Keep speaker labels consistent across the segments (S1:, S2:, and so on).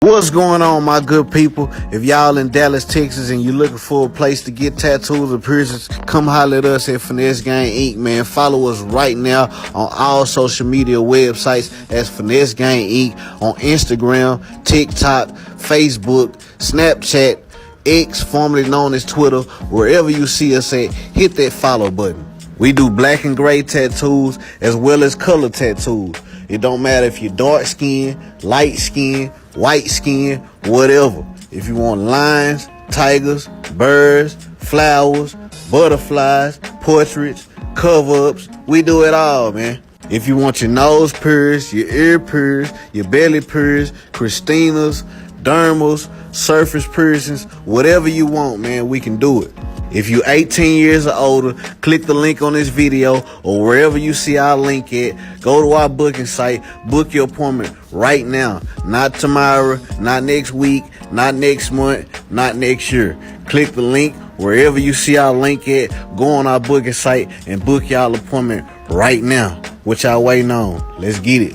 S1: What's going on, my good people? If y'all in Dallas, Texas, and you looking for a place to get tattoos or piercings, come holler at us at Finesse Gang Inc., man. Follow us right now on all social media websites as Finesse Gang Inc. on Instagram, TikTok, Facebook, Snapchat, X, formerly known as Twitter. Wherever you see us at, hit that follow button. We do black and gray tattoos as well as color tattoos. It don't matter if you're dark skin, light skin, white skin, whatever. If you want lines, tigers, birds, flowers, butterflies, portraits, cover-ups, we do it all, man. If you want your nose pierced, your ear pierced, your belly pierced, Christina's, dermals, surface piercings, whatever you want, man, we can do it. If you're 18 years or older, click the link on this video or wherever you see our link at. Go to our booking site, book your appointment right now. Not tomorrow, not next week, not next month, not next year. Click the link wherever you see our link at. Go on our booking site and book y'all appointment right now. What y'all waiting on? Let's get it.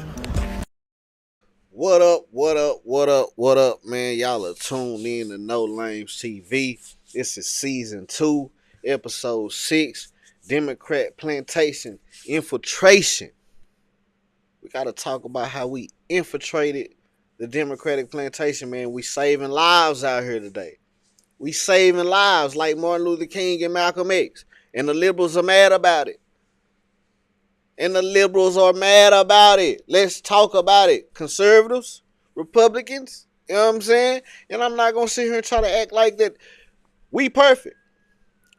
S1: What up, man? Y'all are tuned in to No Lames TV. This is season 2, episode 6, Democrat Plantation Infiltration. We got to talk about how we infiltrated the Democratic Plantation, man. We saving lives out here today. We saving lives like Martin Luther King and Malcolm X. And the liberals are mad about it. Let's talk about it. Conservatives, Republicans, you know what I'm saying? And I'm not going to sit here and try to act like that we perfect.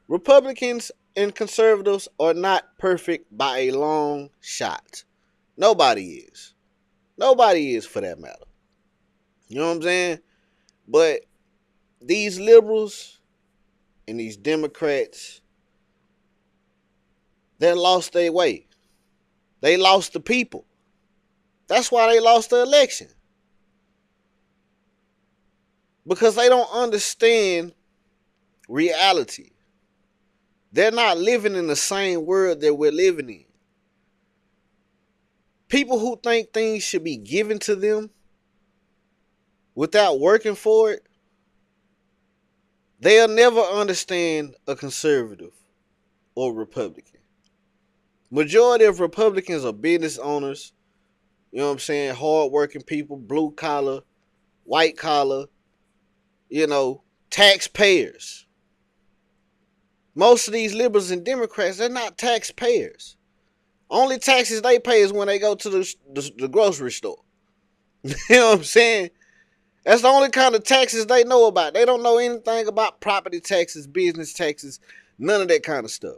S1: Republicans and conservatives are not perfect by a long shot. Nobody is. Nobody is, for that matter. You know what I'm saying? But these liberals and these Democrats, they lost their way. They lost the people. That's why they lost the election. Because they don't understand reality. They're not living in the same world that we're living in. People who think things should be given to them without working for it, they'll never understand a conservative or Republican. Majority of Republicans are business owners, you know what I'm saying, hard-working people, blue collar, white collar, taxpayers. Most of these liberals and Democrats, they're not taxpayers. Only taxes they pay is when they go to the grocery store. You know what I'm saying? That's the only kind of taxes they know about. They don't know anything about property taxes, business taxes, none of that kind of stuff.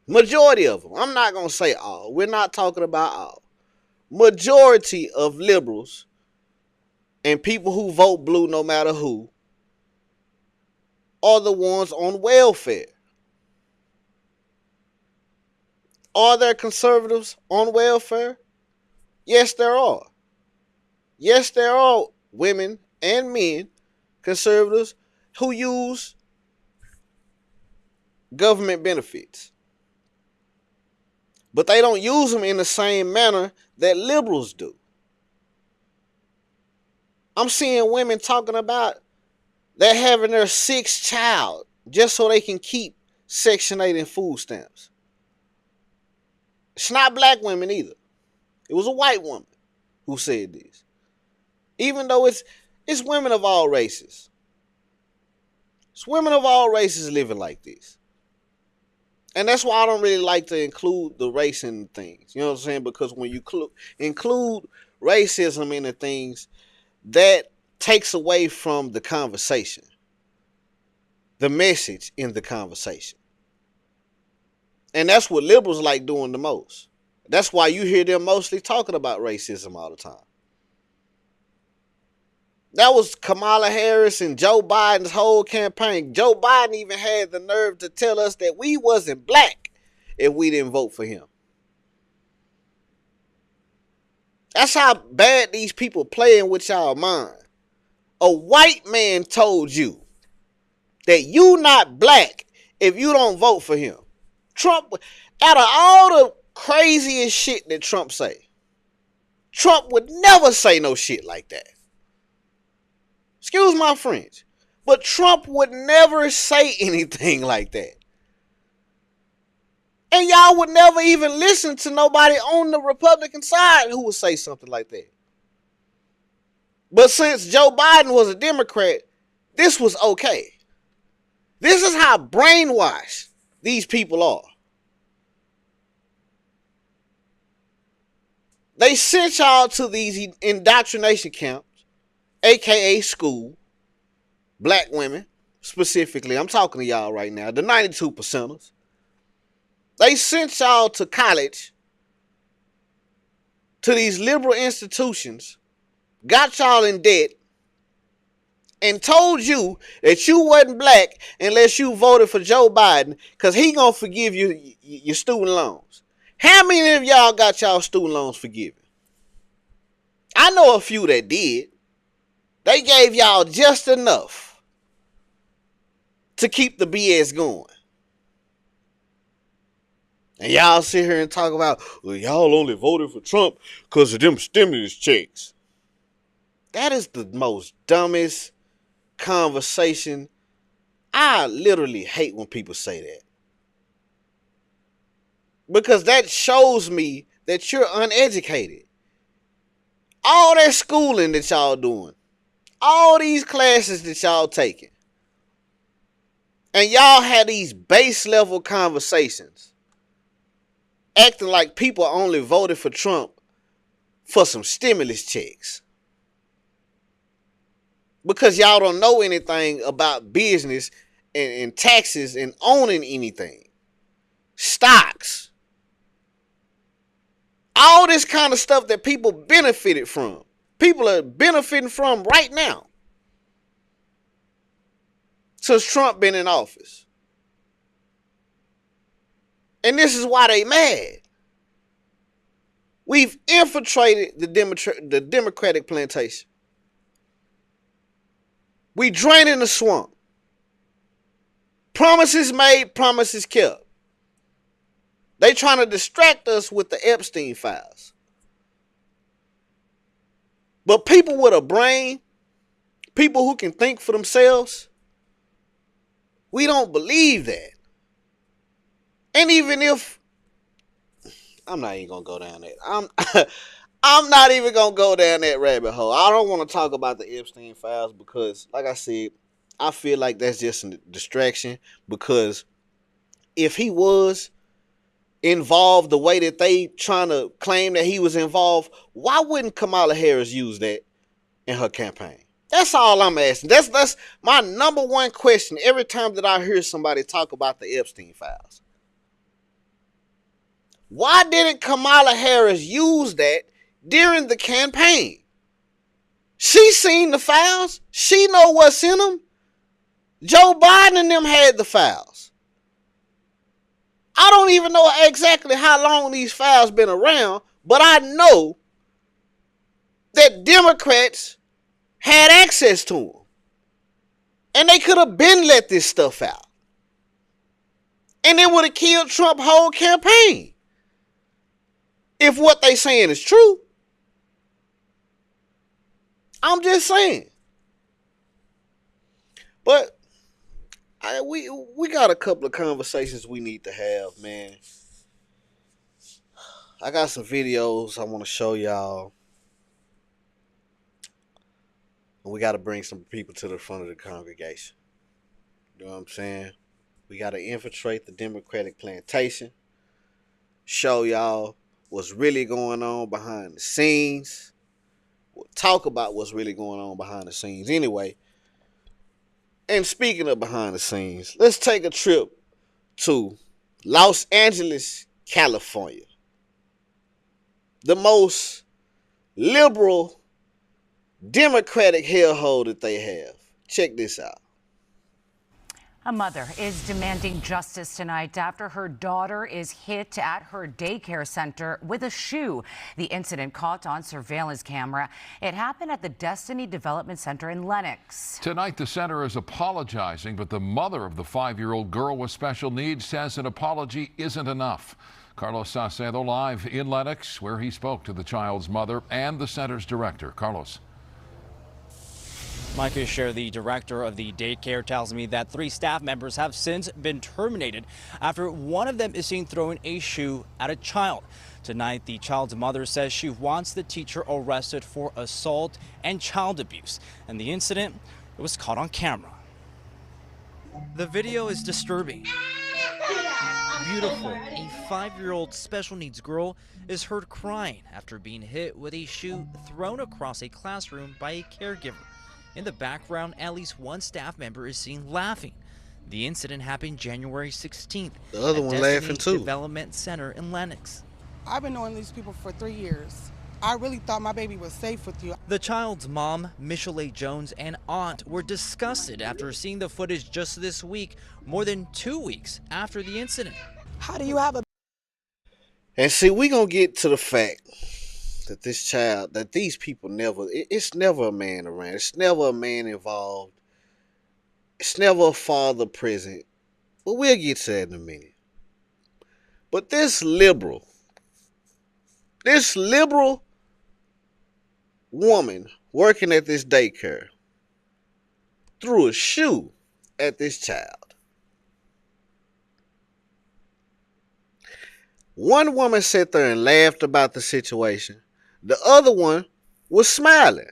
S1: Majority of them. I'm not going to say all. We're not talking about all. Majority of liberals and people who vote blue no matter who are the ones on welfare. Are there conservatives on welfare? Yes, there are. Yes, there are women and men, conservatives, who use government benefits. But they don't use them in the same manner that liberals do. I'm seeing women talking about they're having their 6th child just so they can keep Section 8 and food stamps. It's not black women either. It was a white woman who said this. Even though it's women of all races. It's women of all races living like this. And that's why I don't really like to include the race in things. You know what I'm saying? Because when you include racism in the things, that takes away from the conversation. The message in the conversation. And that's what liberals like doing the most. That's why you hear them mostly talking about racism all the time. That was Kamala Harris and Joe Biden's whole campaign. Joe Biden even had the nerve to tell us that we wasn't black if we didn't vote for him. That's how bad these people playing with y'all mind. A white man told you that you not black if you don't vote for him. Trump, out of all the craziest shit that Trump say, Trump would never say no shit like that. Excuse my French. But Trump would never say anything like that. And y'all would never even listen to nobody on the Republican side who would say something like that. But since Joe Biden was a Democrat, this was okay. This is how brainwashed these people are. They sent y'all to these indoctrination camps, aka school, black women specifically. I'm talking to y'all right now, the 92%ers. They sent y'all to college, to these liberal institutions, got y'all in debt, and told you that you wasn't black unless you voted for Joe Biden because he gonna forgive you your student loans. How many of y'all got y'all student loans forgiven? I know a few that did. They gave y'all just enough to keep the BS going. And y'all sit here and talk about, well, y'all only voted for Trump because of them stimulus checks. That is the most dumbest conversation. I literally hate when people say that. Because that shows me that you're uneducated. All that schooling that y'all doing, all these classes that y'all taking, and y'all had these base level conversations acting like people only voted for Trump for some stimulus checks. Because y'all don't know anything about business and taxes and owning anything. Stocks. All this kind of stuff that people benefited from. People are benefiting from right now. Since Trump been in office. And this is why they mad. We've infiltrated the Democratic plantation. We draining the swamp. Promises made, promises kept. They trying to distract us with the Epstein files. But people with a brain, people who can think for themselves, we don't believe that. And even if, I'm not even going to go down that. I'm not even going to go down that rabbit hole. I don't want to talk about the Epstein files because, like I said, I feel like that's just a distraction. Because if he was involved the way that they trying to claim that he was involved, why wouldn't Kamala Harris use that in her campaign? That's all I'm asking. That's my number one question every time that I hear somebody talk about the Epstein files. Why didn't Kamala Harris use that during the campaign? She seen the files. She know what's in them. Joe Biden and them had the files. I don't even know exactly how long these files been around, but I know that Democrats had access to them. And they could have been let this stuff out. And it would have killed Trump's whole campaign. If what they saying is true. I'm just saying. But we got a couple of conversations we need to have, man. I got some videos I want to show y'all. And we got to bring some people to the front of the congregation. You know what I'm saying? We got to infiltrate the Democratic plantation. Show y'all what's really going on behind the scenes. We'll talk about what's really going on behind the scenes anyway. And speaking of behind the scenes, let's take a trip to Los Angeles, California. The most liberal Democratic hellhole that they have. Check this out.
S2: A mother is demanding justice tonight after her daughter is hit at her daycare center with a shoe. The incident caught on surveillance camera. It happened at the Destiny Development Center in Lenox.
S3: Tonight, the center is apologizing, but the mother of the 5-year-old girl with special needs says an apology isn't enough. Carlos Saucedo live in Lenox, where he spoke to the child's mother and the center's director. Carlos.
S4: Micah Scher, the director of the daycare, tells me that 3 staff members have since been terminated after one of them is seen throwing a shoe at a child. Tonight, the child's mother says she wants the teacher arrested for assault and child abuse, and the incident was caught on camera. The video is disturbing. Beautiful, a 5-year-old special needs girl is heard crying after being hit with a shoe thrown across a classroom by a caregiver. In the background, at least one staff member is seen laughing. The incident happened January 16th
S1: The other
S4: at
S1: one
S4: Destiny
S1: laughing too.
S4: Development Center in Lenox.
S5: I've been knowing these people for 3 years. I really thought my baby was safe with you.
S4: The child's mom, Michelle Jones, and aunt were disgusted after seeing the footage just this week, more than 2 weeks after the incident.
S5: How do you have a
S1: And see, we gonna get to the fact that this child, that these people never, it's never a man around. It's never a man involved. It's never a father present. But we'll get to that in a minute. But this liberal woman working at this daycare threw a shoe at this child. One woman sat there and laughed about the situation. The other one was smiling.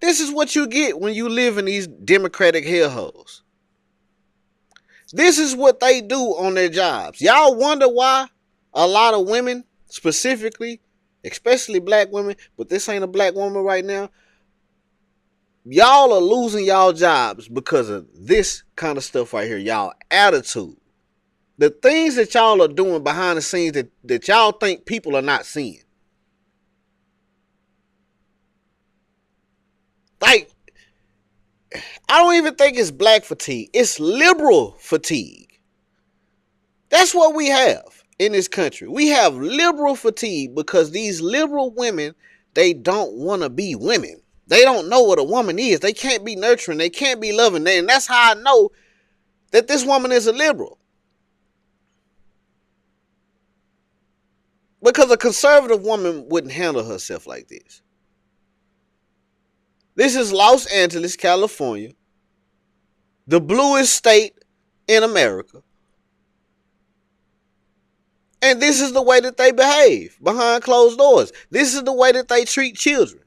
S1: This is what you get when you live in these Democratic hellholes. This is what they do on their jobs. Y'all wonder why a lot of women, specifically, especially black women, but this ain't a black woman right now, y'all are losing y'all jobs because of this kind of stuff right here. Y'all attitude. The things that y'all are doing behind the scenes that y'all think people are not seeing. Like, I don't even think it's black fatigue. It's liberal fatigue. That's what we have in this country. We have liberal fatigue because these liberal women, they don't want to be women. They don't know what a woman is. They can't be nurturing. They can't be loving. And that's how I know that this woman is a liberal. Because a conservative woman wouldn't handle herself like this. This is Los Angeles, California, the bluest state in America. And this is the way that they behave behind closed doors. This is the way that they treat children.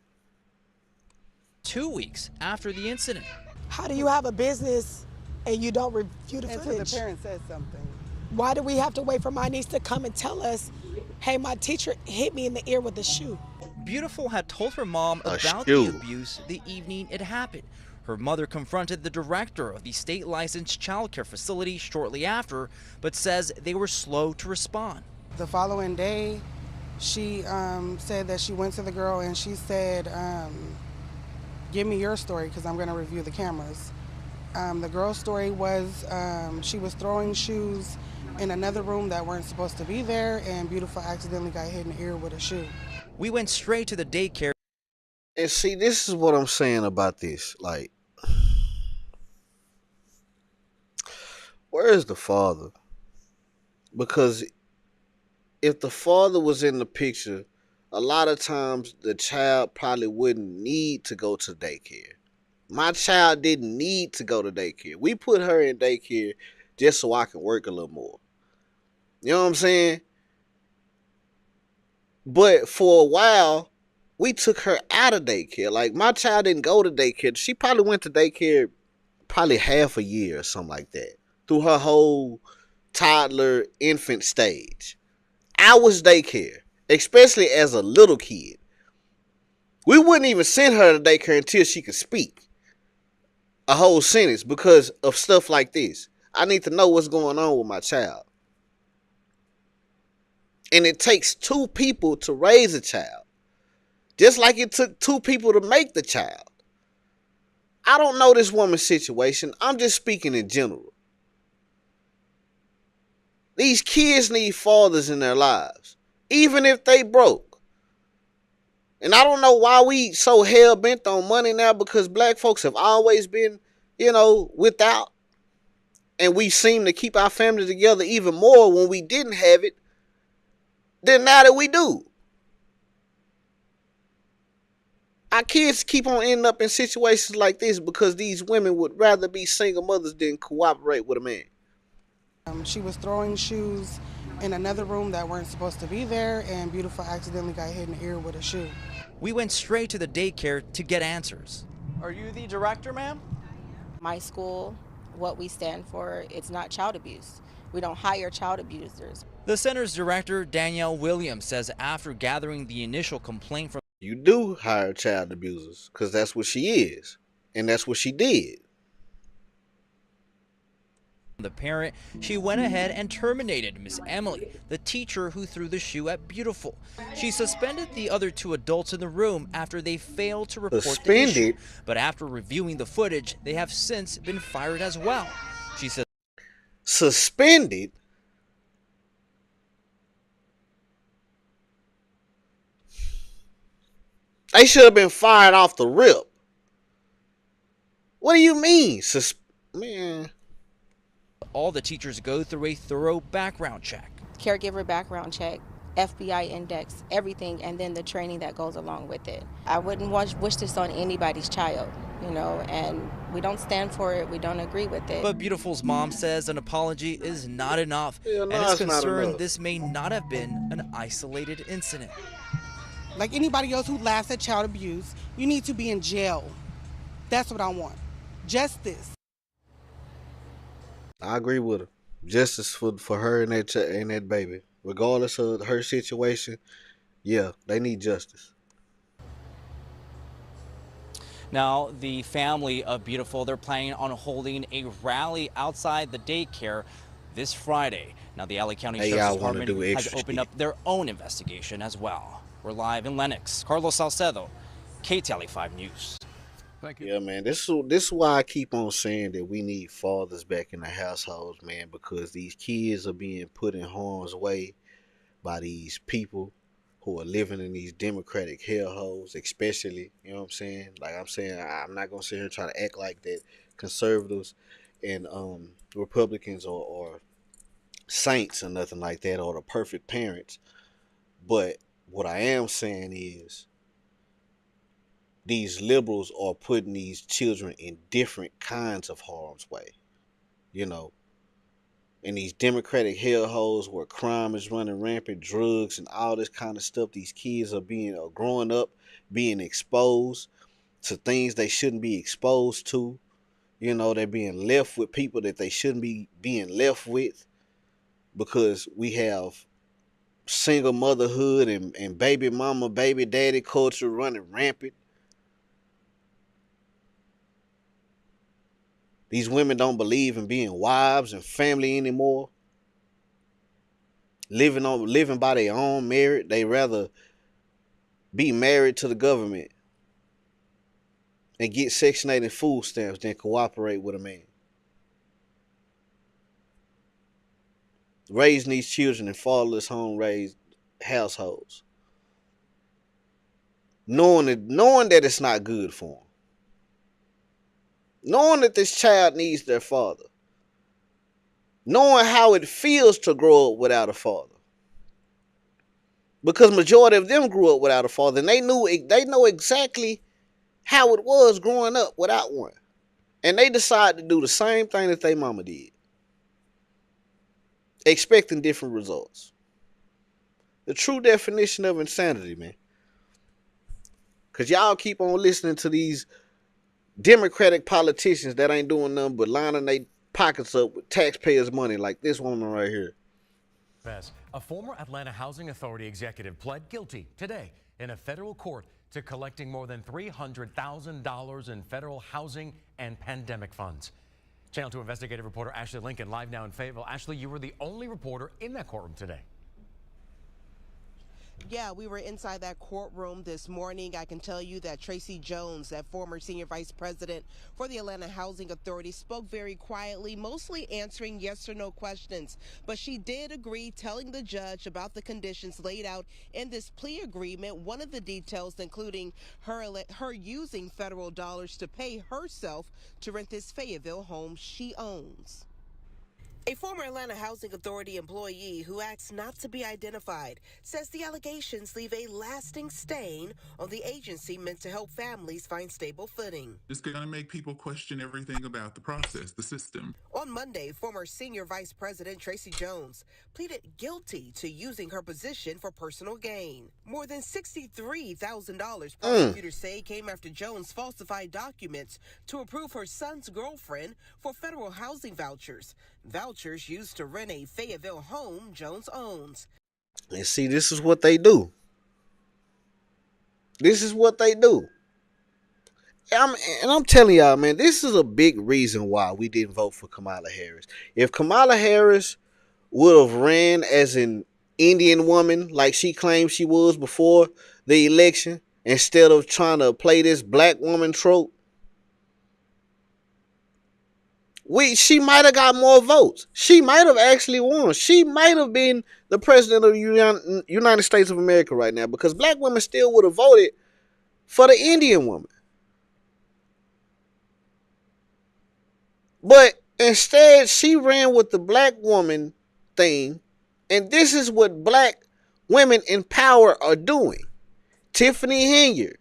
S4: 2 weeks after the incident.
S5: How do you have a business and you don't review the
S6: Until the
S5: footage?
S6: parent says something.
S5: Why do we have to wait for my niece to come and tell us, hey, my teacher hit me in the ear with a shoe?
S4: Beautiful had told her mom about
S1: shoe.
S4: the abuse the evening it happened. Her mother confronted the director of the state licensed childcare facility shortly after, but says they were slow to respond.
S6: The following day, she said that she went to the girl and she said, give me your story because I'm going to review the cameras. The girl's story was she was throwing shoes in another room that weren't supposed to be there, and Beautiful accidentally got hit in the ear with a shoe.
S4: We went straight to the daycare.
S1: And see, this is what I'm saying about this. Like, where is the father? Because if the father was in the picture, a lot of times the child probably wouldn't need to go to daycare. My child didn't need to go to daycare. We put her in daycare just so I can work a little more. You know what I'm saying? But for a while, we took her out of daycare. Like, my child didn't go to daycare. She probably went to daycare probably half a year or something like that. Through her whole toddler, infant stage. I was daycare, especially as a little kid. We wouldn't even send her to daycare until she could speak a whole sentence because of stuff like this. I need to know what's going on with my child. And it takes 2 people to raise a child. Just like it took 2 people to make the child. I don't know this woman's situation. I'm just speaking in general. These kids need fathers in their lives, even if they broke. And I don't know why we so hell-bent on money now, because black folks have always been, without. And we seem to keep our family together even more when we didn't have it than now that we do. Our kids keep on ending up in situations like this because these women would rather be single mothers than cooperate with a man.
S6: She was throwing shoes in another room that weren't supposed to be there, and Beautiful accidentally got hit in the ear with a shoe.
S4: We went straight to the daycare to get answers. Are you the director, ma'am?
S7: My school, what we stand for, it's not child abuse. We don't hire child abusers.
S4: The center's director, Danielle Williams, says after gathering the initial complaint from
S1: You do hire child abusers because that's what she is, and that's what she did.
S4: the parent, she went ahead and terminated Miss Emily, the teacher who threw the shoe at Beautiful. She suspended the other two adults in the room after they failed to report the issue. But after reviewing the footage, they have since been fired as well. She said,
S1: suspended? They should have been fired off the rip. What do you mean? Man.
S4: All the teachers go through a thorough background check.
S7: Caregiver background check, FBI index, everything, and then the training that goes along with it. I wouldn't wish this on anybody's child, you know, and we don't stand for it. We don't agree with it.
S4: But Beautiful's mom says an apology is not enough and is concerned this may not have been an isolated incident.
S6: Like anybody else who laughs at child abuse, you need to be in jail. That's what I want. Justice.
S1: I agree with her. Justice for her and that baby. Regardless of her situation, yeah, they need justice.
S4: Now, the family of Beautiful, they're planning on holding a rally outside the daycare this Friday. Now, the LA County Sheriff's Department has opened up their own investigation as well. We're live in Lenox. Carlos Salcedo, KTLA 5 News.
S3: Thank you.
S1: Yeah, man. This is why I keep on saying that we need fathers back in the households, man, because these kids are being put in harm's way by these people who are living in these Democratic hellholes, especially, you know what I'm saying? Like I'm saying, I'm not going to sit here and try to act like that conservatives and Republicans or saints or nothing like that, or the perfect parents. But what I am saying is these liberals are putting these children in different kinds of harm's way, you know, in these Democratic hellholes where crime is running rampant, drugs and all this kind of stuff. These kids are growing up, being exposed to things they shouldn't be exposed to. You know, they're being left with people that they shouldn't be being left with because we have single motherhood and baby mama, baby daddy culture running rampant. These women don't believe in being wives and family anymore. Living by their own merit. They rather be married to the government and get Section 8 and food stamps than cooperate with a man. Raising these children in fatherless home-raised households. Knowing that it's not good for them. Knowing that this child needs their father. Knowing how it feels to grow up without a father. Because majority of them grew up without a father, and they know exactly how it was growing up without one. And they decided to do the same thing that their mama did. Expecting different results. The true definition of insanity, man. Because y'all keep on listening to these Democratic politicians that ain't doing nothing but lining their pockets up with taxpayers' money like this woman right here.
S8: A former Atlanta Housing Authority executive pled guilty today in a federal court to collecting more than $300,000 in federal housing and pandemic funds. Channel 2 investigative reporter Ashley Lincoln live now in Fayetteville. Ashley, you were the only reporter in that courtroom today.
S9: Yeah, we were inside that courtroom this morning. I can tell you that Tracy Jones, that former senior vice president for the Atlanta Housing Authority, spoke very quietly, mostly answering yes or no questions. But she did agree, telling the judge about the conditions laid out in this plea agreement. One of the details including her using federal dollars to pay herself to rent this Fayetteville home she owns. A former Atlanta Housing Authority employee who asks not to be identified says the allegations leave a lasting stain on the agency meant to help families find stable footing.
S10: It's going to make people question everything about the process, the system.
S9: On Monday, former Senior Vice President Tracy Jones pleaded guilty to using her position for personal gain. More than $63,000 prosecutors say came after Jones falsified documents to approve her son's girlfriend for federal housing vouchers. Vouchers used to rent a Fayetteville home Jones owns.
S1: And see, this is what they do. This is what they do. I'm telling y'all, man, this is a big reason why we didn't vote for Kamala Harris. If Kamala Harris would have ran as an Indian woman like she claimed she was before the election, instead of trying to play this black woman trope, she might have got more votes. She might have actually won. She might have been the president of the United States of America right now, because black women still would have voted for the Indian woman. But instead, she ran with the black woman thing, and this is what black women in power are doing. Tiffany Henyard,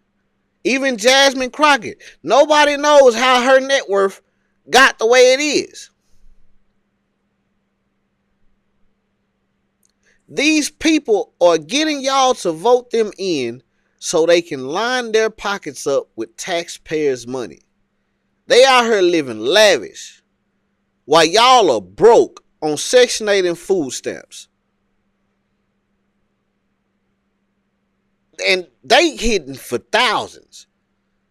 S1: even Jasmine Crockett. Nobody knows how her net worth got the way it is. These people are getting y'all to vote them in so they can line their pockets up with taxpayers' money. They out here living lavish while y'all are broke on Section 8 and food stamps. And they hitting for thousands.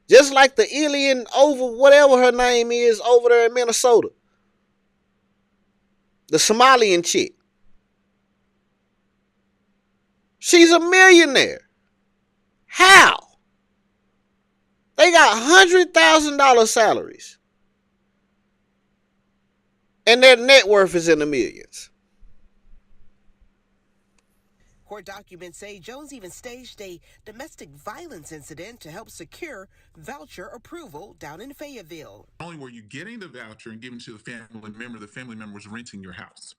S1: Just like the alien over whatever her name is over there in Minnesota. The Somalian chick. She's a millionaire. How? They got $100,000 salaries. And their net worth is in the millions.
S9: Court documents say Jones even staged a domestic violence incident to help secure voucher approval down in Fayetteville.
S10: Not only were you getting the voucher and giving to the family member was renting your house.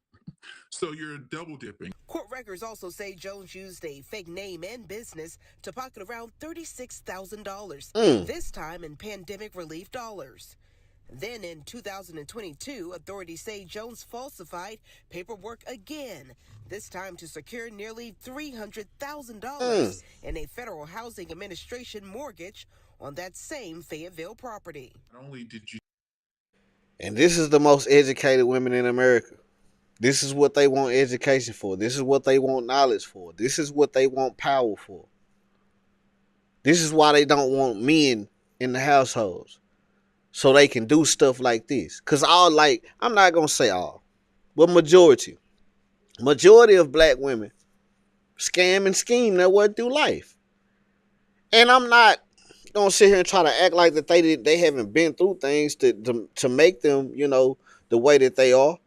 S10: So you're double dipping.
S9: Court records also say Jones used a fake name and business to pocket around $36,000, this time in pandemic relief dollars. Then in 2022, authorities say Jones falsified paperwork again, this time to secure nearly $300,000 in a Federal Housing Administration mortgage on that same Fayetteville property.
S10: Not only did you...
S1: And this is the most educated women in America. This is what they want education for. This is what they want knowledge for. This is what they want power for. This is why they don't want men in the households. So they can do stuff like this. Because I'm not going to say all, but majority of black women scam and scheme their way through life. And I'm not going to sit here and try to act like that they haven't been through things to make them, the way that they are.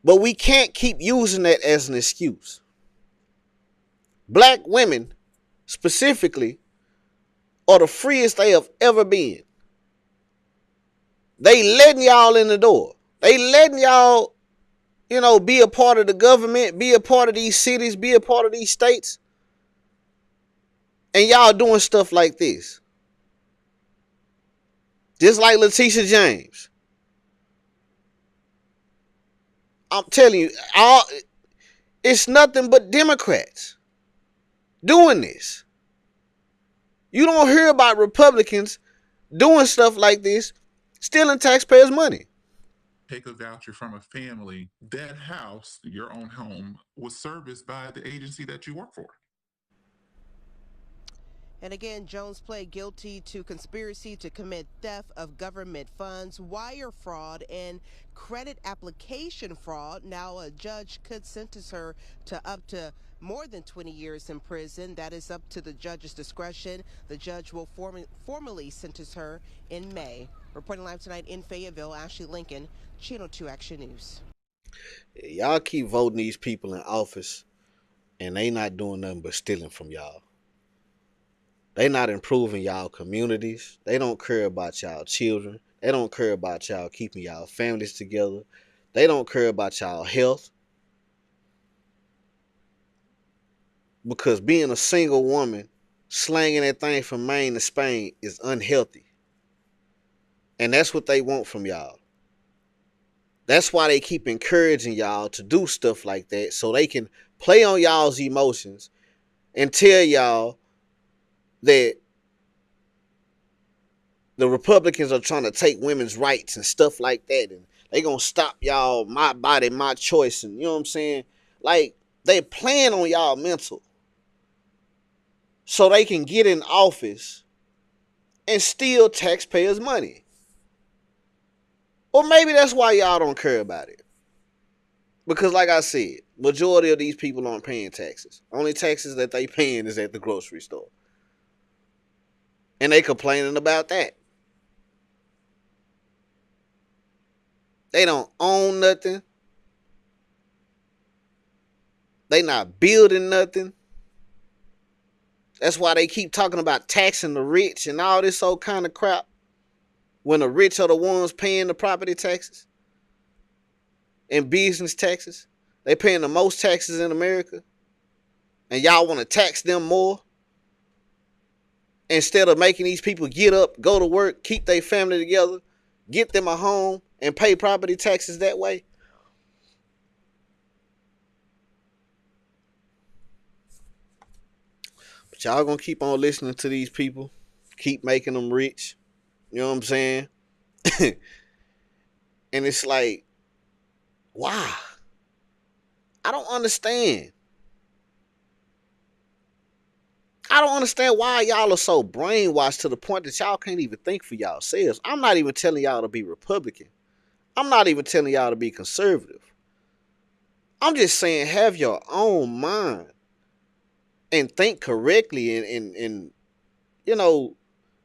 S1: But we can't keep using that as an excuse. Black women, specifically, are the freest they have ever been. They letting y'all in the door. They letting y'all, be a part of the government, be a part of these cities, be a part of these states. And y'all doing stuff like this. Just like Letitia James. I'm telling you, it's nothing but Democrats doing this. You don't hear about Republicans doing stuff like this, stealing taxpayers' money.
S10: Take a voucher from a family. That house, your own home, was serviced by the agency that you work for.
S9: And again, Jones pled guilty to conspiracy to commit theft of government funds, wire fraud, and credit application fraud. Now, a judge could sentence her to up to more than 20 years in prison. That is up to the judge's discretion. The judge will formally sentence her in May. Reporting live tonight in Fayetteville, Ashley Lincoln, Channel 2 Action News.
S1: Y'all keep voting these people in office, and they not doing nothing but stealing from y'all. They not improving y'all communities. They don't care about y'all children. They don't care about y'all keeping y'all families together. They don't care about y'all health. Because being a single woman, slanging that thing from Maine to Spain is unhealthy. And that's what they want from y'all. That's why they keep encouraging y'all to do stuff like that so they can play on y'all's emotions and tell y'all that the Republicans are trying to take women's rights and stuff like that. And they going to stop y'all, my body, my choice. And you know what I'm saying? Like, they playing on y'all mental so they can get in office and steal taxpayers' money. Or maybe that's why y'all don't care about it. Because like I said, majority of these people aren't paying taxes. Only taxes that they paying is at the grocery store. And they complaining about that. They don't own nothing. They not building nothing. That's why they keep talking about taxing the rich and all this old kind of crap. When the rich are the ones paying the property taxes and business taxes. They paying the most taxes in America. And y'all want to tax them more. Instead of making these people get up, go to work, keep their family together, get them a home, and pay property taxes that way. But y'all gonna keep on listening to these people. Keep making them rich. You know what I'm saying? And it's like, why? I don't understand. I don't understand why y'all are so brainwashed to the point that y'all can't even think for yourselves. I'm not even telling y'all to be Republican. I'm not even telling y'all to be conservative. I'm just saying have your own mind and think correctly and you know,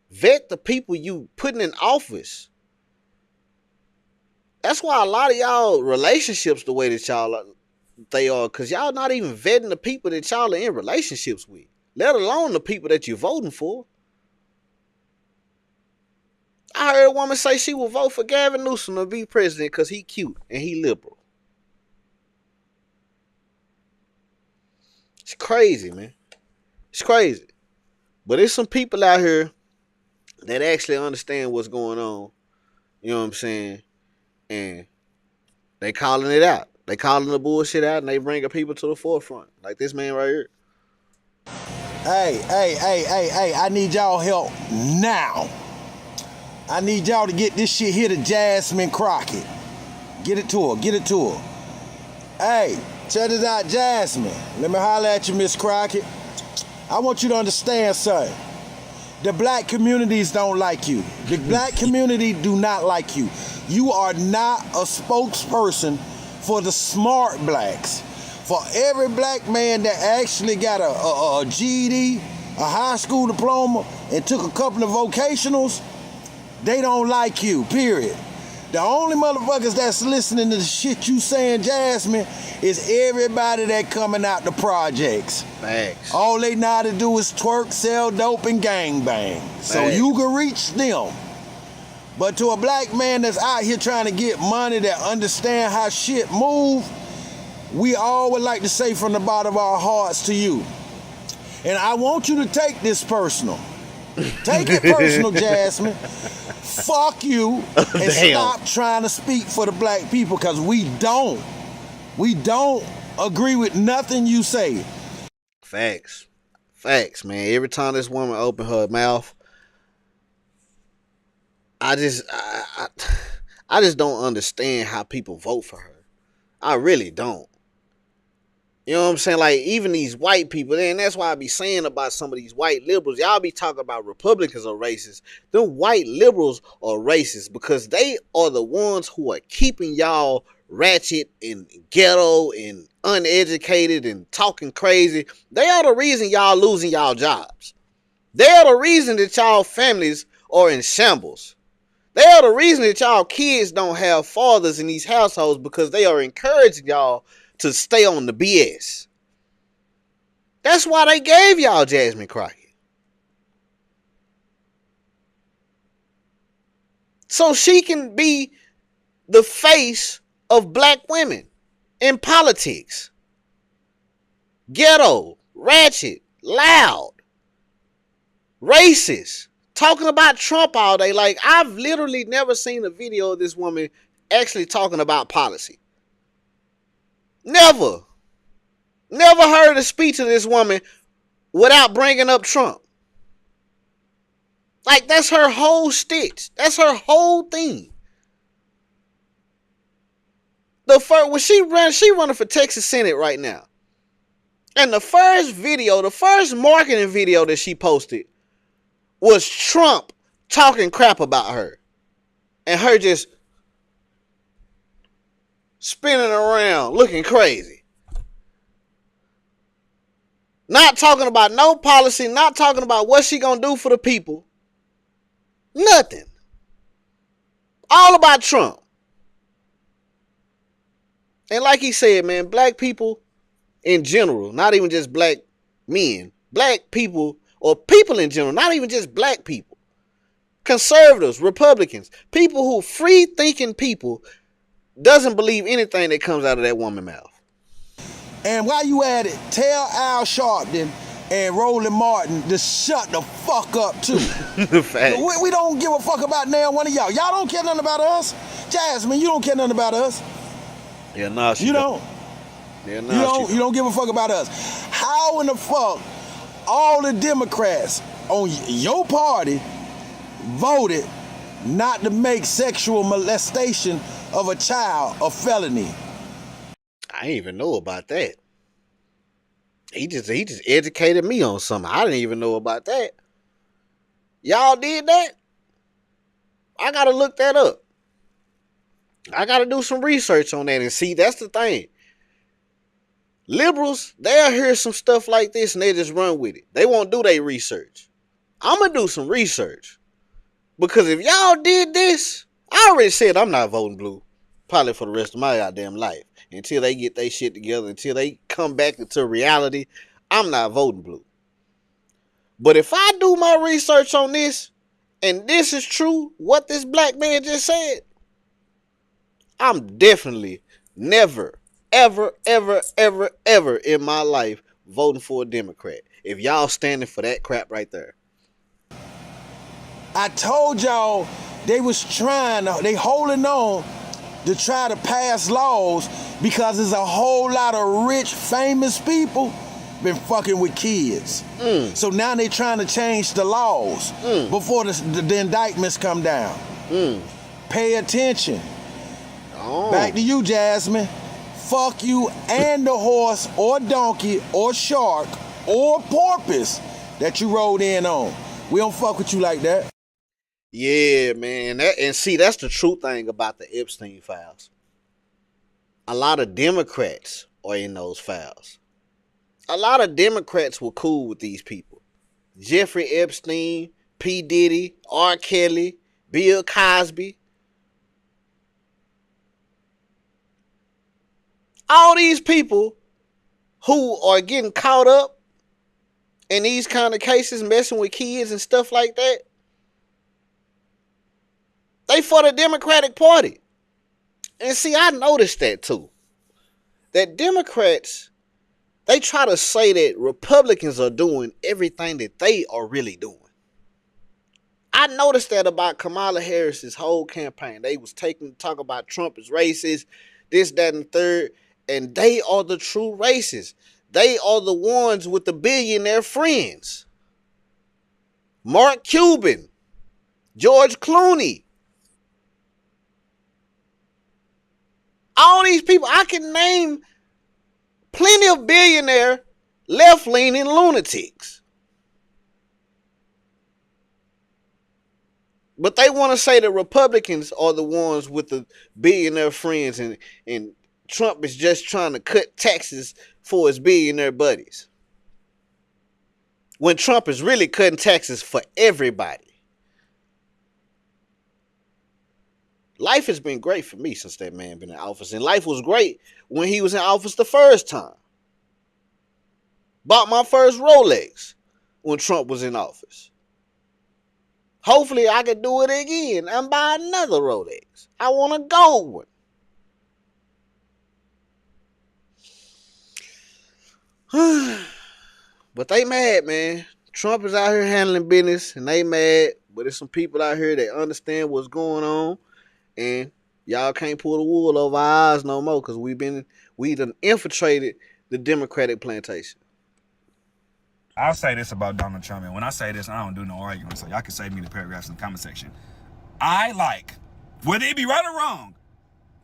S1: vet the people you putting in office. That's why a lot of y'all relationships the way that y'all they are, because y'all not even vetting the people that y'all are in relationships with, let alone the people that you're voting for. I heard a woman say she will vote for Gavin Newsom to be president because he cute and he liberal. It's crazy, man. It's crazy. But there's some people out here that actually understand what's going on. You know what I'm saying? And they calling it out. They calling the bullshit out and they bringing people to the forefront. Like this man right here.
S11: Hey, I need y'all help now. I need y'all to get this shit here to Jasmine Crockett. Get it to her. Hey, check this out, Jasmine. Let me holler at you, Miss Crockett. I want you to understand something. The black communities don't like you. The black community do not like you. You are not a spokesperson for the smart blacks. For every black man that actually got a GED, a high school diploma, and took a couple of vocationals, they don't like you, period. The only motherfuckers that's listening to the shit you saying, Jasmine, is everybody that coming out the projects.
S1: Facts.
S11: All they know how to do is twerk, sell dope, and gangbang. So you can reach them. But to a black man that's out here trying to get money, that understand how shit move, we all would like to say from the bottom of our hearts to you. And I want you to take this personal. Take it personal, Jasmine. Fuck you and stop trying to speak for the black people, because we don't agree with nothing you say.
S1: Facts, man. Every time this woman open her mouth, I just don't understand how people vote for her. I really don't. You know what I'm saying? Like, even these white people, and that's why I be saying about some of these white liberals, y'all be talking about Republicans are racist. Them white liberals are racist because they are the ones who are keeping y'all ratchet and ghetto and uneducated and talking crazy. They are the reason y'all losing y'all jobs. They are the reason that y'all families are in shambles. They are the reason that y'all kids don't have fathers in these households, because they are encouraging y'all to stay on the BS. That's why they gave y'all Jasmine Crockett. So she can be the face of black women in politics. Ghetto, ratchet, loud, racist, talking about Trump all day. Like, I've literally never seen a video of this woman actually talking about policy. Never. Never heard a speech of this woman without bringing up Trump. Like, that's her whole stitch. That's her whole thing. When she running for Texas Senate right now. And the first marketing video that she posted was Trump talking crap about her. And her just spinning around, looking crazy. Not talking about no policy, not talking about what she gonna do for the people. Nothing. All about Trump. And like he said, man, black people in general, not even just black men, black people or people in general, not even just black people, conservatives, Republicans, people who free-thinking people doesn't believe anything that comes out of that woman's mouth.
S11: And while you at it, tell Al Sharpton and Roland Martin to shut the fuck up too. we don't give a fuck about now one of y'all. Y'all don't care nothing about us. Jasmine, you don't care nothing about us.
S1: Yeah, nah, she
S11: you don't.
S1: Yeah, nah,
S11: you don't give a fuck about us. How in the fuck all the Democrats on your party voted not to make sexual molestation of a child a felony?
S1: I didn't even know about that. He just educated me on something. I didn't even know about that. Y'all did that? I gotta look that up. I gotta do some research on that and see. That's the thing. Liberals, they'll hear some stuff like this and they just run with it. They won't do their research. I'm gonna do some research. Because if y'all did this, I already said I'm not voting blue. Probably for the rest of my goddamn life. Until they get their shit together, until they come back into reality, I'm not voting blue. But if I do my research on this, and this is true, what this black man just said, I'm definitely never, ever, ever, ever, ever in my life voting for a Democrat. If y'all standing for that crap right there.
S11: I told y'all they holding on to try to pass laws because there's a whole lot of rich, famous people been fucking with kids. So now they trying to change the laws before the indictments come down. Pay attention. Back to you, Jasmine. Fuck you and the horse or donkey or shark or porpoise that you rode in on. We don't fuck with you like that.
S1: Yeah, man. And see, that's the true thing about the Epstein files. A lot of Democrats are in those files. A lot of Democrats were cool with these people. Jeffrey Epstein, P. Diddy, R. Kelly, Bill Cosby. All these people who are getting caught up in these kind of cases, messing with kids and stuff like that, they for the Democratic Party. And see, I noticed that too. That Democrats, they try to say that Republicans are doing everything that they are really doing. I noticed that about Kamala Harris's whole campaign. They was talk about Trump is racist, this, that, and the third. And they are the true racists. They are the ones with the billionaire friends. Mark Cuban, George Clooney. All these people, I can name plenty of billionaire left-leaning lunatics. But they want to say the Republicans are the ones with the billionaire friends and Trump is just trying to cut taxes for his billionaire buddies. When Trump is really cutting taxes for everybody. Life has been great for me since that man been in office. And life was great when he was in office the first time. Bought my first Rolex when Trump was in office. Hopefully I can do it again and buy another Rolex. I want a gold one. But they mad, man. Trump is out here handling business, and they mad. But there's some people out here that understand what's going on, and y'all can't pull the wool over our eyes no more because we done infiltrated the Democratic plantation.
S12: I'll say this about Donald Trump, and when I say this, I don't do no arguing, so y'all can save me the paragraphs in the comment section. I like, whether it be right or wrong,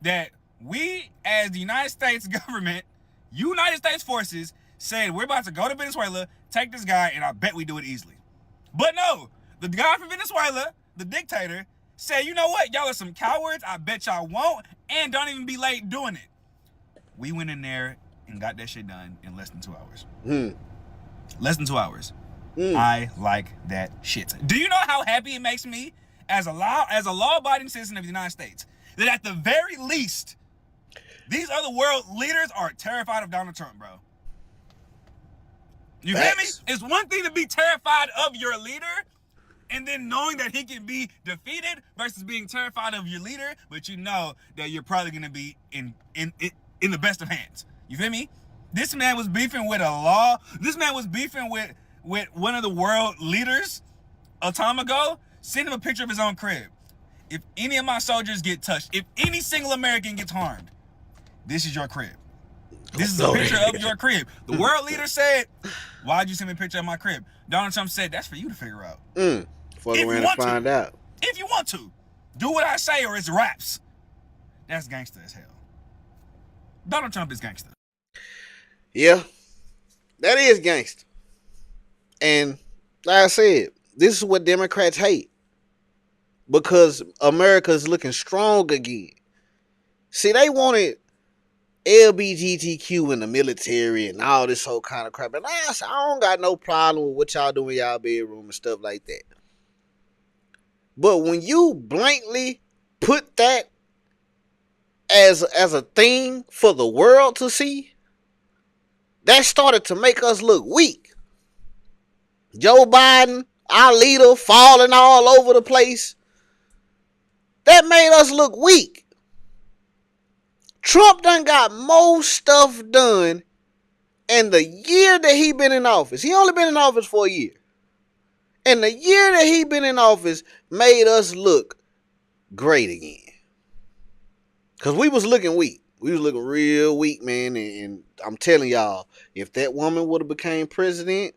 S12: that we as the United States government, United States forces, said we're about to go to Venezuela, take this guy, and I bet we do it easily. But no, the guy from Venezuela, the dictator, said, you know what, y'all are some cowards, I bet y'all won't, and don't even be late doing it. We went in there and got that shit done in less than 2 hours. Less than 2 hours. I like that shit. Do you know how happy it makes me as a law-abiding citizen of the United States that at the very least, these other world leaders are terrified of Donald Trump, bro? You feel me? It's one thing to be terrified of your leader and then knowing that he can be defeated versus being terrified of your leader, but you know that you're probably going to be in the best of hands. You feel me? This man was beefing with a law. This man was beefing with one of the world leaders a time ago. Send him a picture of his own crib. If any of my soldiers get touched, if any single American gets harmed, this is your crib. This is a picture of your crib. The world leader said, why'd you send me a picture of my crib? Donald Trump said, that's for you to figure out.
S1: Fuck around and find out.
S12: If you want to. Do what I say or it's raps. That's gangster as hell. Donald Trump is gangster.
S1: Yeah, that is gangster. And like I said, this is what Democrats hate. Because America's looking strong again. See, they wanted LGBTQ in the military and all this whole kind of crap. And I don't got no problem with what y'all do in y'all bedroom and stuff like that. But when you blankly put that as a thing for the world to see, that started to make us look weak. Joe Biden, our leader, falling all over the place. That made us look weak. Trump done got more stuff done in the year that he been in office. He only been in office for a year. And the year that he been in office made us look great again. Because we was looking weak. We was looking real weak, man. And I'm telling y'all, if that woman would have became president,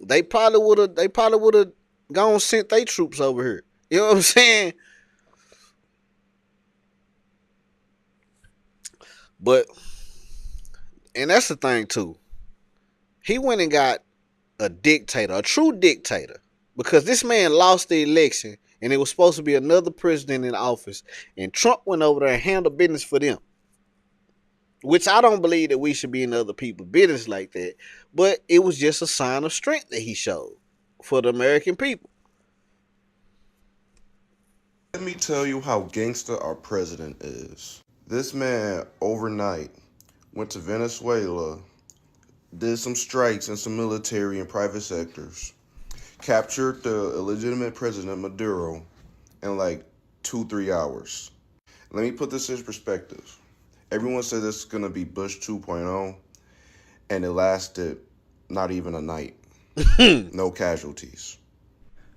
S1: they probably would have gone sent their troops over here. You know what I'm saying? But, and that's the thing too. He went and got a dictator, a true dictator, because this man lost the election and it was supposed to be another president in office, and Trump went over there and handled business for them. Which I don't believe that we should be in other people's business like that, but it was just a sign of strength that he showed for the American people.
S13: Let me tell you how gangster our president is. This man overnight went to Venezuela, did some strikes in some military and private sectors, captured the illegitimate president Maduro in like 2-3 hours. Let me put this in perspective. Everyone said this is going to be Bush 2.0, and it lasted not even a night. No casualties.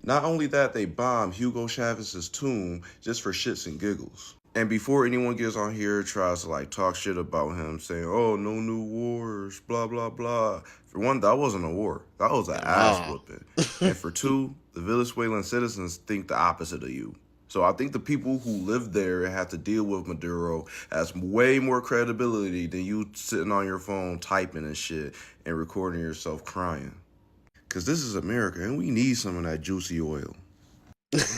S13: Not only that, they bombed Hugo Chavez's tomb just for shits and giggles. And before anyone gets on here tries to like talk shit about him, saying, oh, no new wars, blah, blah, blah. For one, that wasn't a war. That was an ass whooping. And for two, the Venezuelan citizens think the opposite of you. So I think the people who live there and have to deal with Maduro has way more credibility than you sitting on your phone typing and shit and recording yourself crying. Because this is America, and we need some of that juicy oil.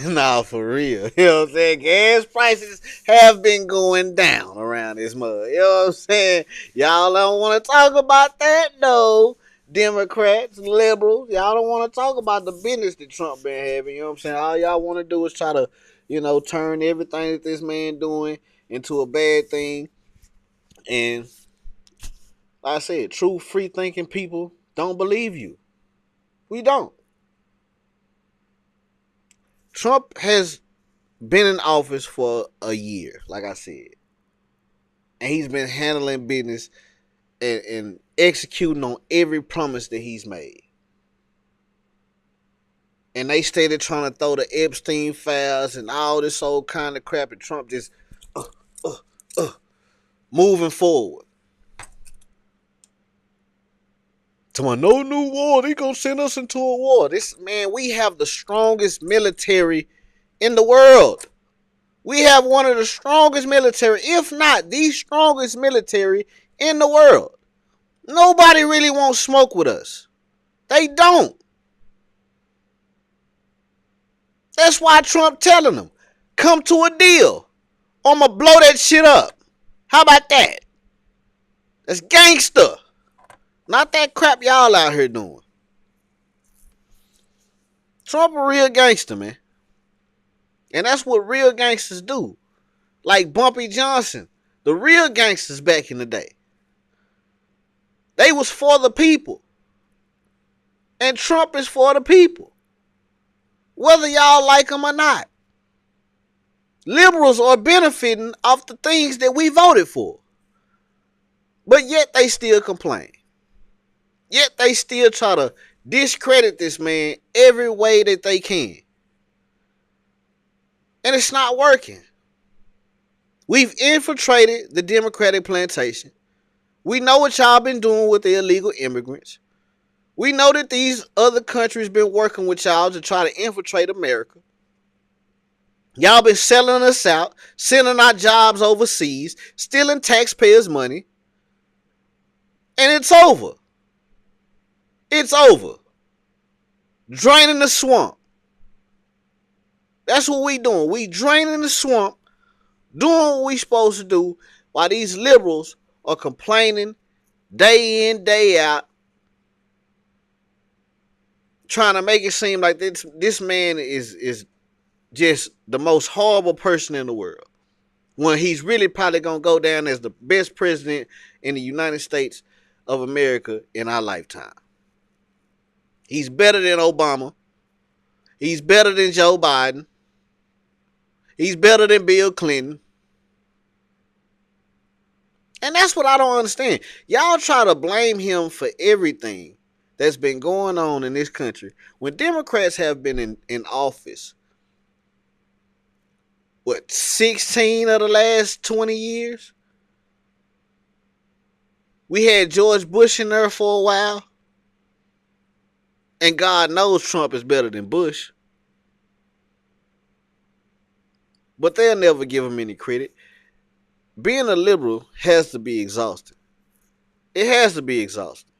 S1: Nah, for real. You know what I'm saying? Gas prices have been going down around this mud. You know what I'm saying? Y'all don't want to talk about that, though. Democrats, liberals, y'all don't want to talk about the business that Trump been having. You know what I'm saying? All y'all want to do is try to, turn everything that this man doing into a bad thing. And like I said, true free thinking people don't believe you. We don't. Trump has been in office for a year, like I said. And he's been handling business and executing on every promise that he's made. And they started trying to throw the Epstein files and all this old kind of crap, and Trump just moving forward. To my no new war, they gonna send us into a war. This man, we have the strongest military in the world. We have one of the strongest military, if not the strongest military in the world. Nobody really wants smoke with us. They don't. That's why Trump telling them, come to a deal. I'ma blow that shit up. How about that? That's gangster. Not that crap y'all out here doing. Trump a real gangster, man. And that's what real gangsters do. Like Bumpy Johnson. The real gangsters back in the day. They was for the people. And Trump is for the people. Whether y'all like him or not. Liberals are benefiting off the things that we voted for. But yet they still complain. Yet they still try to discredit this man every way that they can. And it's not working. We've infiltrated the Democratic plantation. We know what y'all been doing with the illegal immigrants. We know that these other countries been working with y'all to try to infiltrate America. Y'all been selling us out, sending our jobs overseas, stealing taxpayers' money. And it's over. It's over. Draining the swamp. That's what we doing. We draining the swamp, doing what we supposed to do, while these liberals are complaining day in, day out, trying to make it seem like this man is just the most horrible person in the world, when he's really probably going to go down as the best president in the United States of America in our lifetime. He's better than Obama. He's better than Joe Biden. He's better than Bill Clinton. And that's what I don't understand. Y'all try to blame him for everything that's been going on in this country, when Democrats have been in office, 16 of the last 20 years? We had George Bush in there for a while. And God knows Trump is better than Bush. But they'll never give him any credit. Being a liberal has to be exhausting. It has to be exhausting.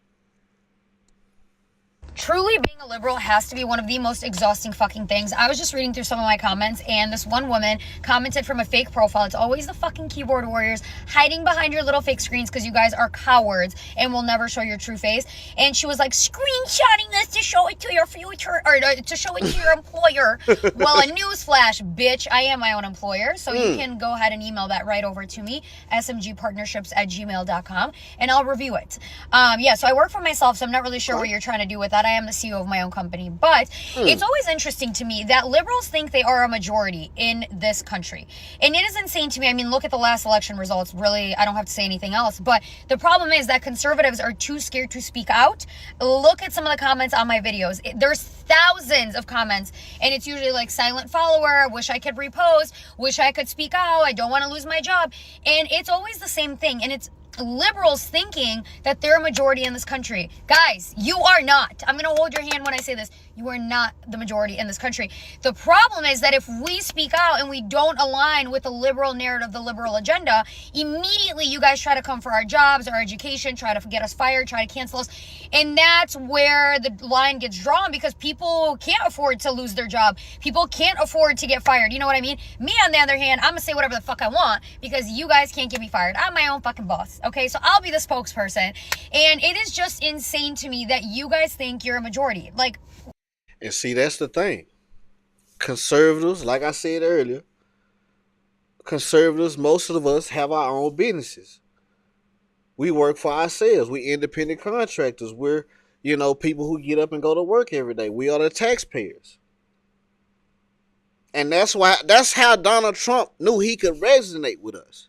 S14: Truly, being a liberal has to be one of the most exhausting fucking things. I was just reading through some of my comments, and this one woman commented from a fake profile. It's always the fucking keyboard warriors hiding behind your little fake screens because you guys are cowards and will never show your true face. And she was like, screenshotting this to show it to your future, or to show it to your employer. Well, a newsflash, bitch. I am my own employer, so you can go ahead and email that right over to me, smgpartnerships@gmail.com, and I'll review it. Yeah, so I work for myself, so I'm not really sure what you're trying to do with that. I am the CEO of my own company, but it's always interesting to me that liberals think they are a majority in this country. And it is insane to me. I mean, look at the last election results. Really, I don't have to say anything else, but the problem is that conservatives are too scared to speak out. Look at some of the comments on my videos. There's thousands of comments, and it's usually like silent follower, wish I could repost, wish I could speak out, I don't want to lose my job. And it's always the same thing. And it's liberals thinking that they're a majority in this country. Guys, you are not. I'm going to hold your hand when I say this. You are not the majority in this country. The problem is that if we speak out and we don't align with the liberal narrative, the liberal agenda, immediately you guys try to come for our jobs, our education, try to get us fired, try to cancel us. And that's where the line gets drawn, because people can't afford to lose their job. People can't afford to get fired. You know what I mean? Me, on the other hand, I'm going to say whatever the fuck I want because you guys can't get me fired. I'm my own fucking boss. Okay, so I'll be the spokesperson. And it is just insane to me that you guys think you're a majority. Like,
S1: and see, that's the thing. Conservatives, like I said earlier, conservatives, most of us have our own businesses. We work for ourselves. We independent contractors. We're, people who get up and go to work every day. We are the taxpayers. And that's how Donald Trump knew he could resonate with us.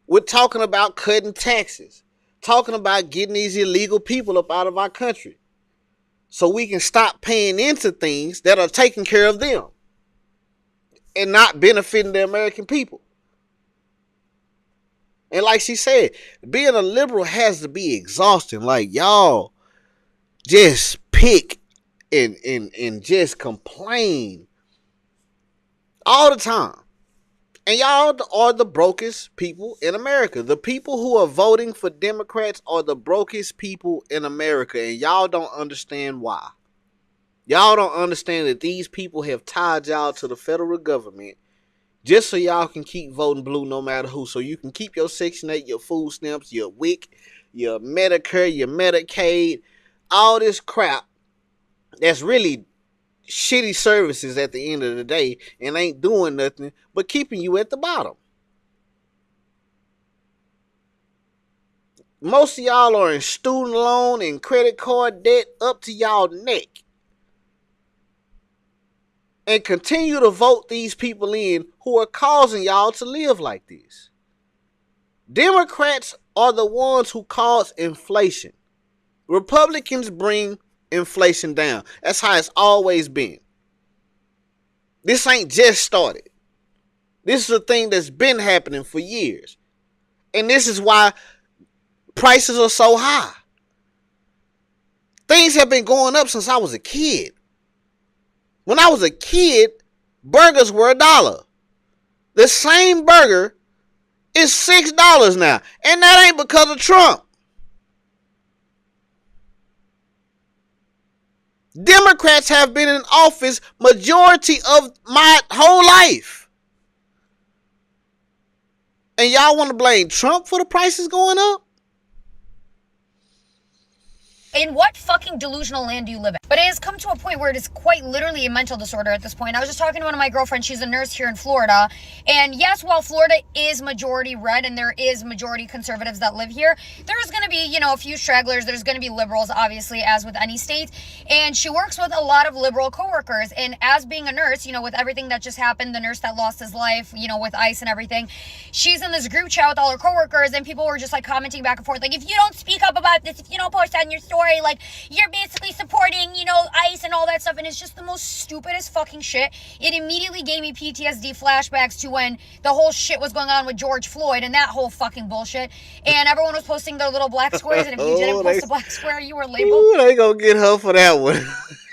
S1: We're talking about cutting taxes, talking about getting these illegal people up out of our country so we can stop paying into things that are taking care of them and not benefiting the American people. And like she said, being a liberal has to be exhausting. Like, y'all just pick and just complain all the time. And y'all are the brokest people in America. The people who are voting for Democrats are the brokest people in America. And y'all don't understand why. Y'all don't understand that these people have tied y'all to the federal government just so y'all can keep voting blue no matter who. So you can keep your Section 8, your food stamps, your WIC, your Medicare, your Medicaid, all this crap that's really shitty services at the end of the day and ain't doing nothing but keeping you at the bottom. Most of y'all are in student loan and credit card debt up to y'all neck. And continue to vote these people in who are causing y'all to live like this. Democrats are the ones who cause inflation. Republicans bring inflation down. That's how it's always been. This ain't just started. This is a thing that's been happening for years. And this is why prices are so high. Things have been going up since I was a kid. When I was a kid, burgers were $1. The same burger is $6 now. And that ain't because of Trump. Democrats have been in office majority of my whole life. And y'all want to blame Trump for the prices going up?
S14: In what fucking delusional land do you live in? But it has come to a point where it is quite literally a mental disorder at this point. I was just talking to one of my girlfriends. She's a nurse here in Florida. And yes, while Florida is majority red and there is majority conservatives that live here, there's going to be, a few stragglers. There's going to be liberals, obviously, as with any state. And she works with a lot of liberal coworkers. And as being a nurse, with everything that just happened, the nurse that lost his life, with ICE and everything, she's in this group chat with all her coworkers and people were just like commenting back and forth. Like, if you don't speak up about this, if you don't post on your story, like, you're basically supporting, ICE and all that stuff, and it's just the most stupidest fucking shit. It immediately gave me PTSD flashbacks to when the whole shit was going on with George Floyd and that whole fucking bullshit, and everyone was posting their little black squares, and if you didn't post a black square, you were labeled.
S1: Ooh, they gonna get her for that one.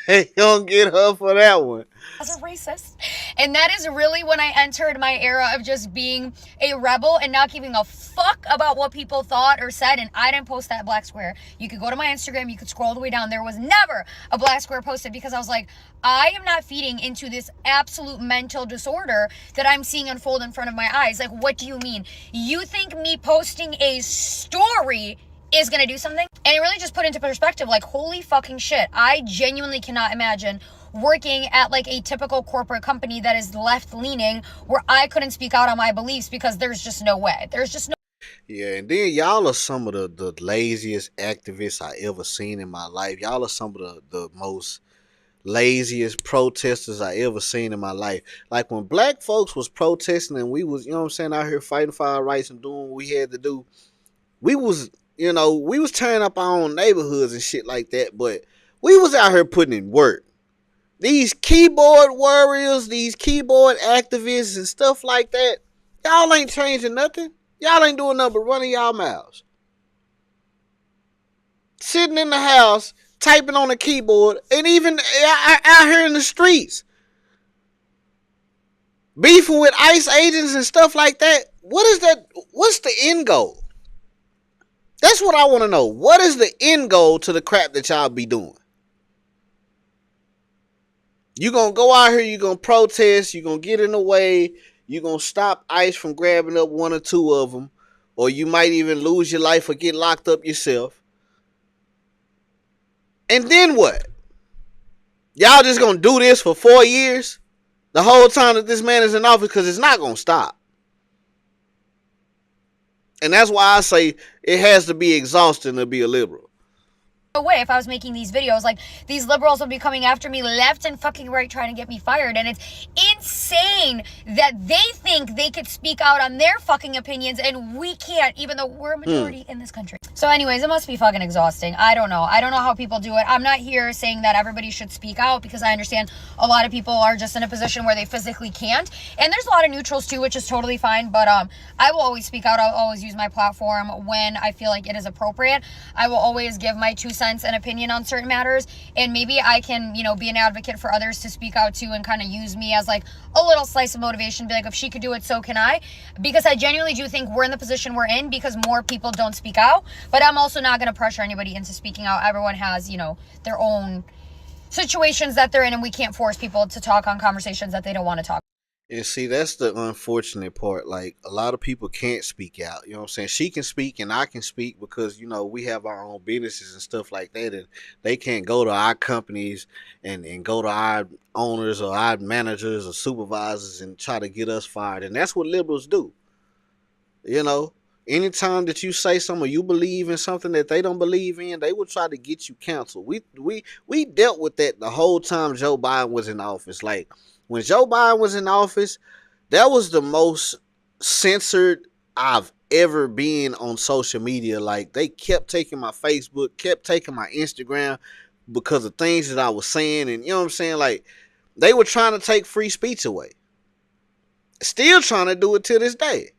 S1: They gonna get her for that one.
S14: As a racist. And that is really when I entered my era of just being a rebel and not giving a fuck about what people thought or said, and I didn't post that black square. You could go to my Instagram, you could scroll all the way down. There was never a black square posted because I was like, I am not feeding into this absolute mental disorder that I'm seeing unfold in front of my eyes. Like, what do you mean? You think me posting a story is gonna do something? And it really just put into perspective, like, holy fucking shit. I genuinely cannot imagine working at like a typical corporate company that is left leaning where I couldn't speak out on my beliefs because there's just no way. There's just no.
S1: Yeah, and then y'all are some of the laziest activists I ever seen in my life. Y'all are some of the most laziest protesters I ever seen in my life. Like when black folks was protesting and we was, out here fighting for our rights and doing what we had to do, we was, we was tearing up our own neighborhoods and shit like that, but we was out here putting in work. These keyboard warriors, these keyboard activists and stuff like that, y'all ain't changing nothing. Y'all ain't doing nothing but running y'all mouths. Sitting in the house, typing on a keyboard, and even out here in the streets. Beefing with ICE agents and stuff like that. What is that? What's the end goal? That's what I want to know. What is the end goal to the crap that y'all be doing? You're going to go out here, you're going to protest, you're going to get in the way, you're going to stop ICE from grabbing up one or two of them, or you might even lose your life or get locked up yourself. And then what? Y'all just going to do this for 4 years? The whole time that this man is in office, because it's not going to stop. And that's why I say it has to be exhausting to be a liberal.
S14: No way if I was making these videos, like, these liberals would be coming after me left and fucking right trying to get me fired, and it's insane saying that they think they could speak out on their fucking opinions and we can't, even though we're a majority in this country. So anyways, it must be fucking exhausting. I don't know how people do it. I'm not here saying that everybody should speak out, because I understand a lot of people are just in a position where they physically can't, and there's a lot of neutrals too, which is totally fine. But I will always speak out. I'll always use my platform when I feel like it is appropriate. I will always give my 2 cents and opinion on certain matters, and maybe I can, be an advocate for others to speak out too, and kind of use me as like a little slice of motivation. Be like, if she could do it, so can I. Because I genuinely do think we're in the position we're in because more people don't speak out. But I'm also not going to pressure anybody into speaking out. Everyone has, their own situations that they're in, and we can't force people to talk on conversations that they don't want to talk.
S1: And see, that's the unfortunate part. Like, a lot of people can't speak out. You know what I'm saying? She can speak and I can speak because, we have our own businesses and stuff like that. And they can't go to our companies and go to our owners or our managers or supervisors and try to get us fired. And that's what liberals do. Anytime that you say something or you believe in something that they don't believe in, they will try to get you canceled. We dealt with that the whole time Joe Biden was in office. Like, when Joe Biden was in office, that was the most censored I've ever been on social media. Like, they kept taking my Facebook, kept taking my Instagram because of things that I was saying. And you know what I'm saying? Like, they were trying to take free speech away. Still trying to do it to this day.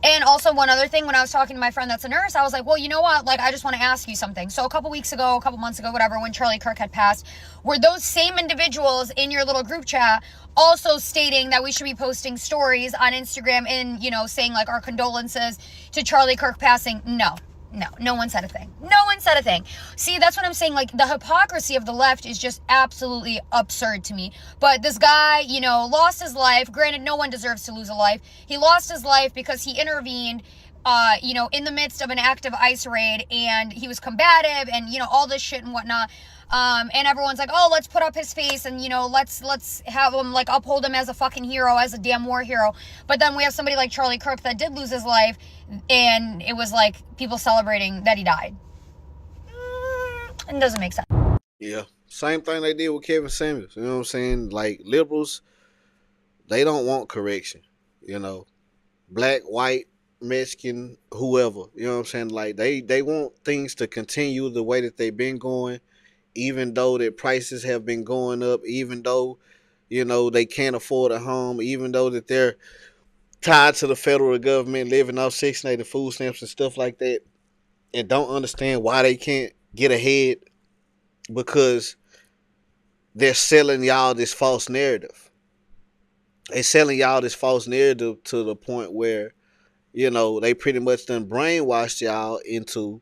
S14: And also, one other thing, when I was talking to my friend that's a nurse, I was like, well, you know what? Like, I just want to ask you something. So a couple months ago, whatever, when Charlie Kirk had passed, were those same individuals in your little group chat also stating that we should be posting stories on Instagram and, saying like our condolences to Charlie Kirk passing? No one said a thing. No one said a thing. See, that's what I'm saying. Like, the hypocrisy of the left is just absolutely absurd to me. But this guy, lost his life. Granted, no one deserves to lose a life. He lost his life because he intervened, in the midst of an active ICE raid, and he was combative and, all this shit and whatnot. And everyone's like, oh, let's put up his face and, let's have him, like, uphold him as a fucking hero, as a damn war hero. But then we have somebody like Charlie Kirk that did lose his life, and it was like people celebrating that he died. It doesn't make sense.
S1: Yeah. Same thing they did with Kevin Samuels. You know what I'm saying? Like, liberals, they don't want correction. Black, white, Mexican, whoever. You know what I'm saying? Like, they want things to continue the way that they've been going, even though their prices have been going up, even though, they can't afford a home, even though that they're tied to the federal government, living off Section 8 food stamps and stuff like that, and don't understand why they can't get ahead, because they're selling y'all this false narrative. They're selling y'all this false narrative to the point where, they pretty much done brainwashed y'all into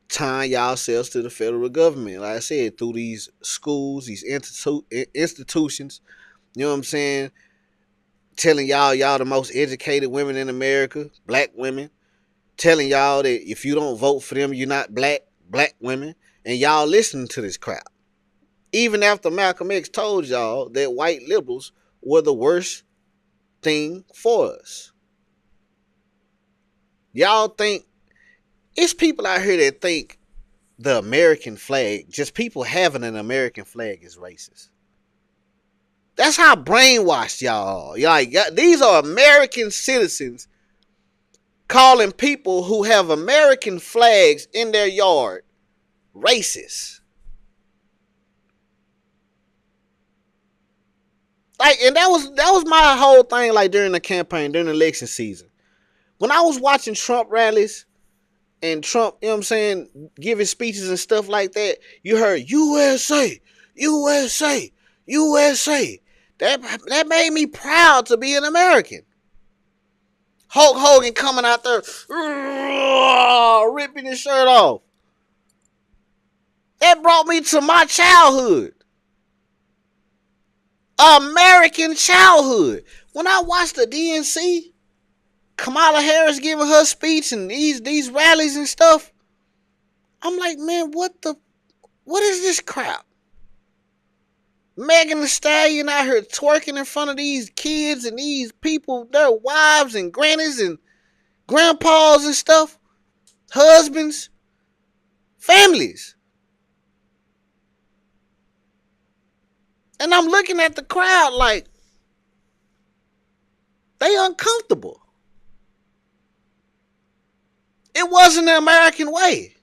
S1: tying y'allselves to the federal government. Like I said, through these schools, these institutions, you know what I'm saying? Telling y'all the most educated women in America, black women, telling y'all that if you don't vote for them, you're not black women, and y'all listening to this crap. Even after Malcolm X told y'all that white liberals were the worst thing for us. Y'all think, it's people out here that think the American flag, just people having an American flag, is racist. That's how brainwashed y'all are. Like, these are American citizens calling people who have American flags in their yard racist. Like, and that was my whole thing, like, during the campaign, during the election season. When I was watching Trump rallies and Trump, you know what I'm saying, giving speeches and stuff like that, you heard USA, USA, USA. That made me proud to be an American. Hulk Hogan coming out there, ripping his shirt off. That brought me to my childhood. American childhood. When I watched the DNC, Kamala Harris giving her speech and these rallies and stuff, I'm like, man, what is this crap? Megan Thee Stallion out here twerking in front of these kids and these people, their wives and grannies and grandpas and stuff, husbands, families. And I'm looking at the crowd like they uncomfortable. It wasn't the American way.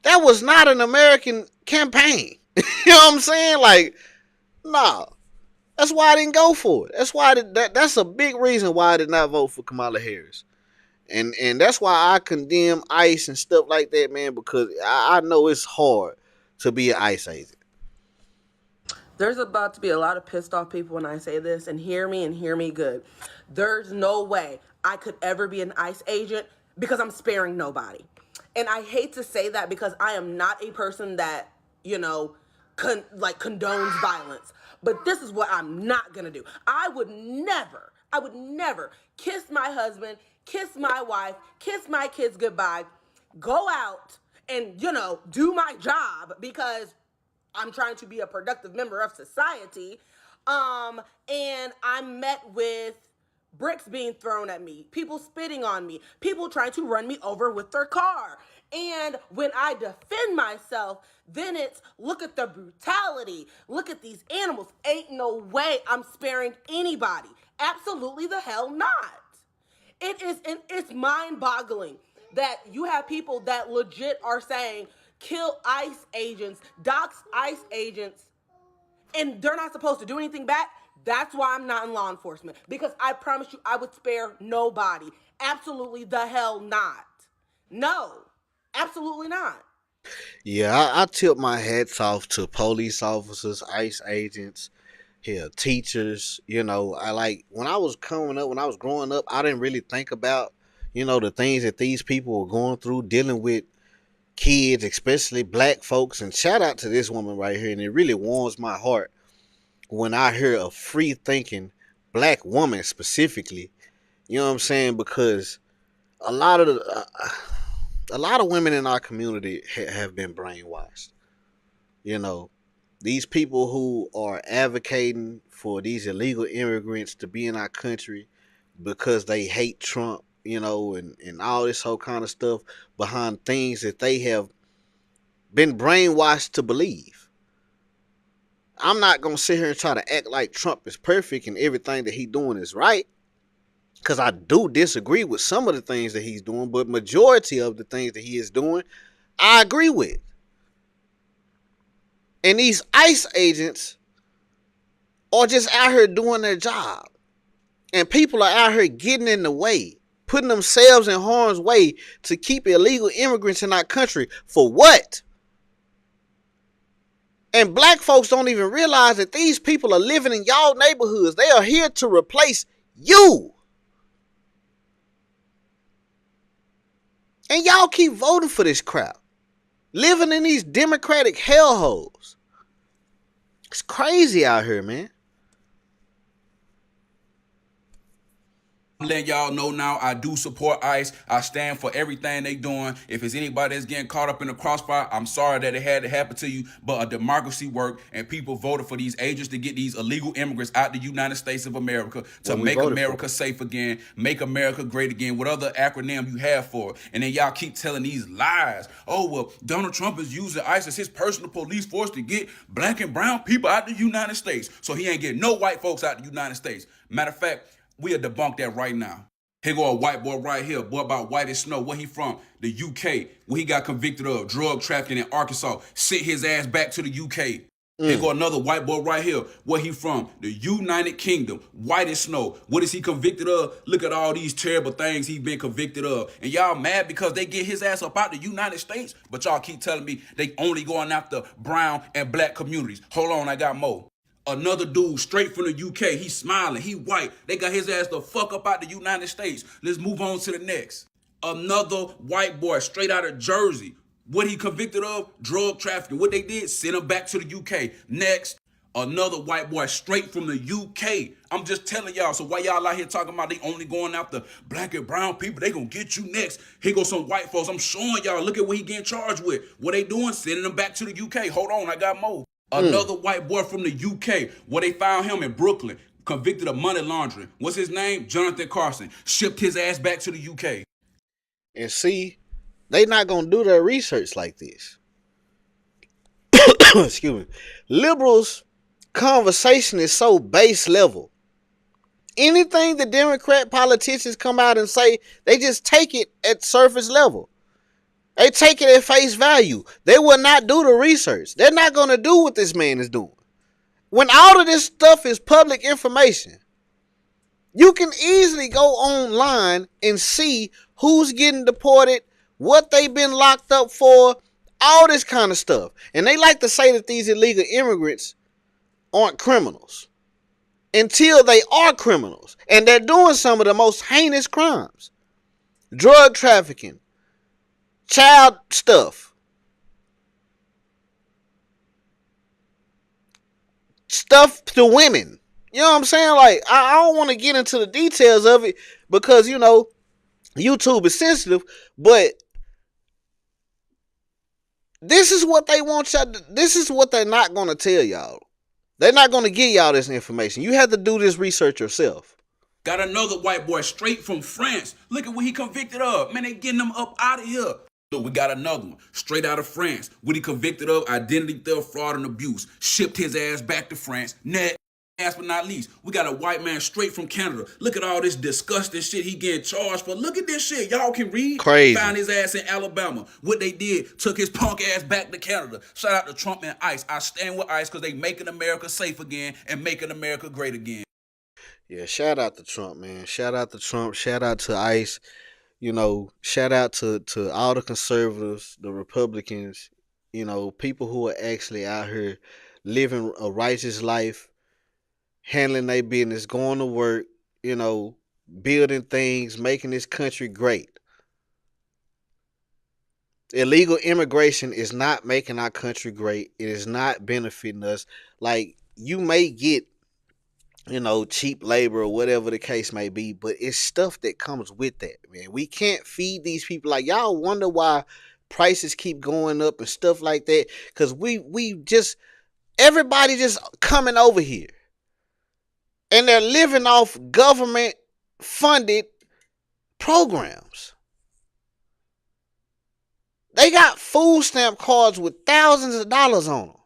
S1: That was not an American campaign. You know what I'm saying? Like, no. That's why I didn't go for it. That's why that's a big reason why I did not vote for Kamala Harris. And that's why I condemn ICE and stuff like that, man, because I know it's hard to be an ICE agent.
S15: There's about to be a lot of pissed off people when I say this, and hear me good. There's no way I could ever be an ICE agent because I'm sparing nobody. And I hate to say that because I am not a person that, condones violence. But this is what I'm not gonna do. I would never kiss my husband, kiss my wife, kiss my kids goodbye, go out and, do my job because I'm trying to be a productive member of society. And I'm met with bricks being thrown at me, people spitting on me, people trying to run me over with their car. And when I defend myself, then it's, look at the brutality. Look at these animals. Ain't no way I'm sparing anybody. Absolutely the hell not. It's mind-boggling that you have people that legit are saying, kill ICE agents, dox ICE agents, and they're not supposed to do anything back. That's why I'm not in law enforcement. Because I promise you, I would spare nobody. Absolutely the hell not. No, absolutely not.
S1: Yeah, I tip my hats off to police officers, ICE agents, teachers. I like when I was growing up, I didn't really think about, the things that these people were going through, dealing with kids, especially black folks. And shout out to this woman right here. And it really warms my heart when I hear a free thinking black woman specifically, you know what I'm saying? Because a lot of women in our community have been brainwashed. These people who are advocating for these illegal immigrants to be in our country because they hate Trump, and all this whole kind of stuff behind things that they have been brainwashed to believe. I'm not going to sit here and try to act like Trump is perfect and everything that he's doing is right, because I do disagree with some of the things that he's doing, but majority of the things that he is doing, I agree with. And these ICE agents are just out here doing their job. And people are out here getting in the way, putting themselves in harm's way to keep illegal immigrants in our country. For what? And black folks don't even realize that these people are living in y'all neighborhoods. They are here to replace you. And y'all keep voting for this crap. Living in these Democratic hellholes. It's crazy out here, man.
S12: I'm letting y'all know now, I do support ICE. I stand for everything they doing. If it's anybody that's getting caught up in the crossfire, I'm sorry that it had to happen to you, but a democracy worked, and people voted for these agents to get these illegal immigrants out the United States of America to make America safe again, make America great again, what other acronym you have for it. And then y'all keep telling these lies. Oh, well, Donald Trump is using ICE as his personal police force to get black and brown people out the United States. So he ain't getting no white folks out the United States. Matter of fact, we'll debunk that right now. Here go a white boy right here, boy about white as snow. Where he from? The UK. Where he got convicted of drug trafficking in Arkansas. Sent his ass back to the UK. Here go another white boy right here. Where he from? The United Kingdom. White as snow. What is he convicted of? Look at all these terrible things he's been convicted of. And y'all mad because they get his ass up out the United States? But y'all keep telling me they only going after brown and black communities. Hold on, I got more. Another dude straight from the UK. He smiling. He white. They got his ass the fuck up out the United States. Let's move on to the next. Another white boy straight out of Jersey. What he convicted of? Drug trafficking. What they did? Send him back to the UK. Next. Another white boy straight from the UK. I'm just telling y'all. So why y'all out here talking about they only going after black and brown people? They gonna get you next. Here goes some white folks. I'm showing y'all. Look at what he getting charged with. What they doing? Sending them back to the UK. Hold on. I got more. Another white boy from the UK, where they found him in Brooklyn, convicted of money laundering. What's his name? Jonathan Carson. Shipped his ass back to the UK.
S1: And see, they not going to do their research like this. Excuse me. Liberals conversation is so base level. Anything the Democrat politicians come out and say, they just take it at surface level. They take it at face value. They will not do the research. They're not going to do what this man is doing. When all of this stuff is public information, you can easily go online and see who's getting deported, what they've been locked up for, all this kind of stuff. And they like to say that these illegal immigrants aren't criminals until they are criminals. And they're doing some of the most heinous crimes. Drug trafficking, child stuff, stuff to women. You know what I'm saying? Like, I don't want to get into the details of it because, you know, YouTube is sensitive, but this is what they want y'all to, this is what they're not going to tell y'all. They're not going to give y'all this information. You have to do this research yourself.
S16: Got another white boy straight from France. Look at what he convicted of. Man, they getting him up out of here. Look, we got another one straight out of France. What he convicted of, identity theft, fraud, and abuse. Shipped his ass back to France. Next, last but not least, we got a white man straight from Canada. Look at all this disgusting shit he getting charged for. Look at this shit. Y'all can read.
S1: Crazy.
S16: Found his ass in Alabama. What they did, took his punk ass back to Canada. Shout out to Trump and ICE. I stand with ICE because they making America safe again and making America great again.
S1: Yeah, shout out to Trump, man. Shout out to Trump. Shout out to ICE. You know, shout out to all the conservatives, the Republicans, you know, people who are actually out here living a righteous life, handling their business, going to work, you know, building things, making this country great. Illegal immigration is not making our country great. It is not benefiting us. Like, you may get, you know, cheap labor or whatever the case may be, but it's stuff that comes with that, man. We can't feed these people. Like, y'all wonder why prices keep going up and stuff like that, because we just, everybody just coming over here and they're living off government funded programs. They got food stamp cards with thousands of dollars on them,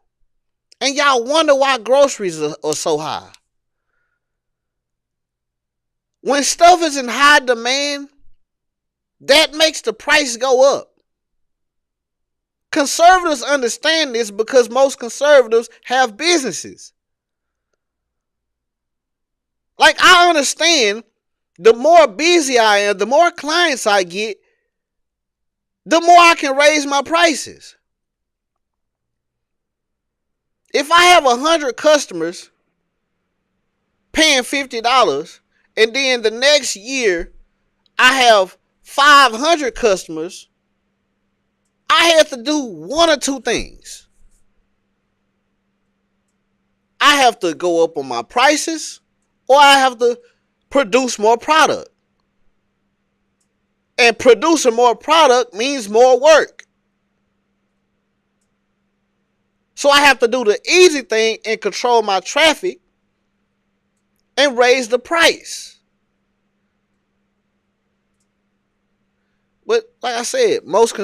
S1: and y'all wonder why groceries are so high. When stuff is in high demand, that makes the price go up. Conservatives understand this because most conservatives have businesses. Like, I understand the more busy I am, the more clients I get, the more I can raise my prices. If I have 100 customers paying $50, and then the next year I have 500 customers, I have to do one or two things. I have to go up on my prices, or I have to produce more product. And producing more product means more work. So I have to do the easy thing and control my traffic and raise the price. But like I said, most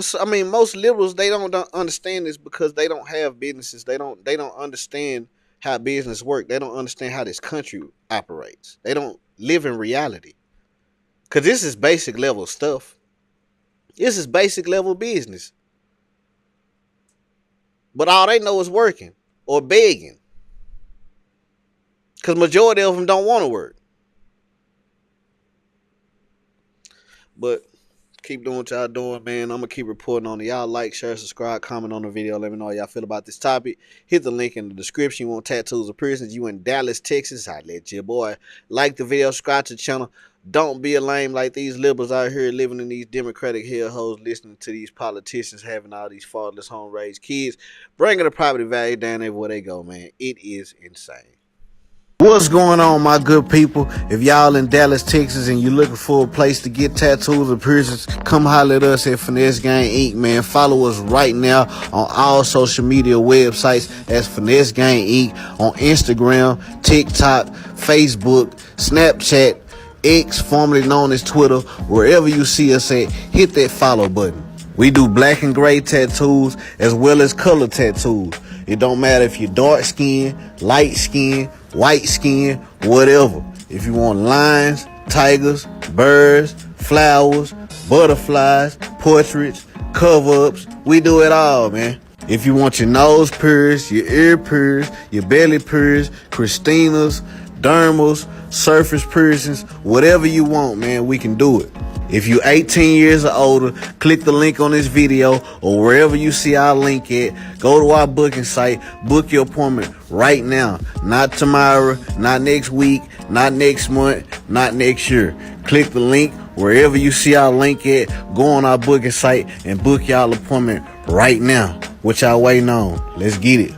S1: liberals, they don't understand this because they don't have businesses. They don't understand how business work. They don't understand how this country operates. They don't live in reality. Because this is basic level stuff. This is basic level business. But all they know is working or begging. Because majority of them don't want to work. But keep doing what y'all doing, man. I'm going to keep reporting on it. Y'all like, share, subscribe, comment on the video. Let me know how y'all feel about this topic. Hit the link in the description. You want tattoos or piercings, you in Dallas, Texas, I let your boy like the video, subscribe to the channel. Don't be a lame like these liberals out here living in these Democratic hellholes, listening to these politicians having all these fatherless home-raised kids, bringing the property value down everywhere they go, man. It is insane. What's going on, my good people? If y'all in Dallas, Texas, and you're looking for a place to get tattoos or piercings, come holler at us at Finesse Gang Inc., man. Follow us right now on all social media websites as Finesse Gang Inc. on Instagram, TikTok, Facebook, Snapchat, X, formerly known as Twitter. Wherever you see us at, hit that follow button. We do black and gray tattoos as well as color tattoos. It don't matter if you're dark skin, light skin, white skin, whatever. If you want lions, tigers, birds, flowers, butterflies, portraits, cover-ups, we do it all, man. If you want your nose pierced, your ear pierced, your belly pierced, Christina's, dermals, surface piercings, whatever you want, man, we can do it. If you're 18 years or older, click the link on this video or wherever you see our link at. Go to our booking site, book your appointment right now. Not tomorrow, not next week, not next month, not next year. Click the link wherever you see our link at. Go on our booking site and book y'all appointment right now. What y'all waiting on? Let's get it.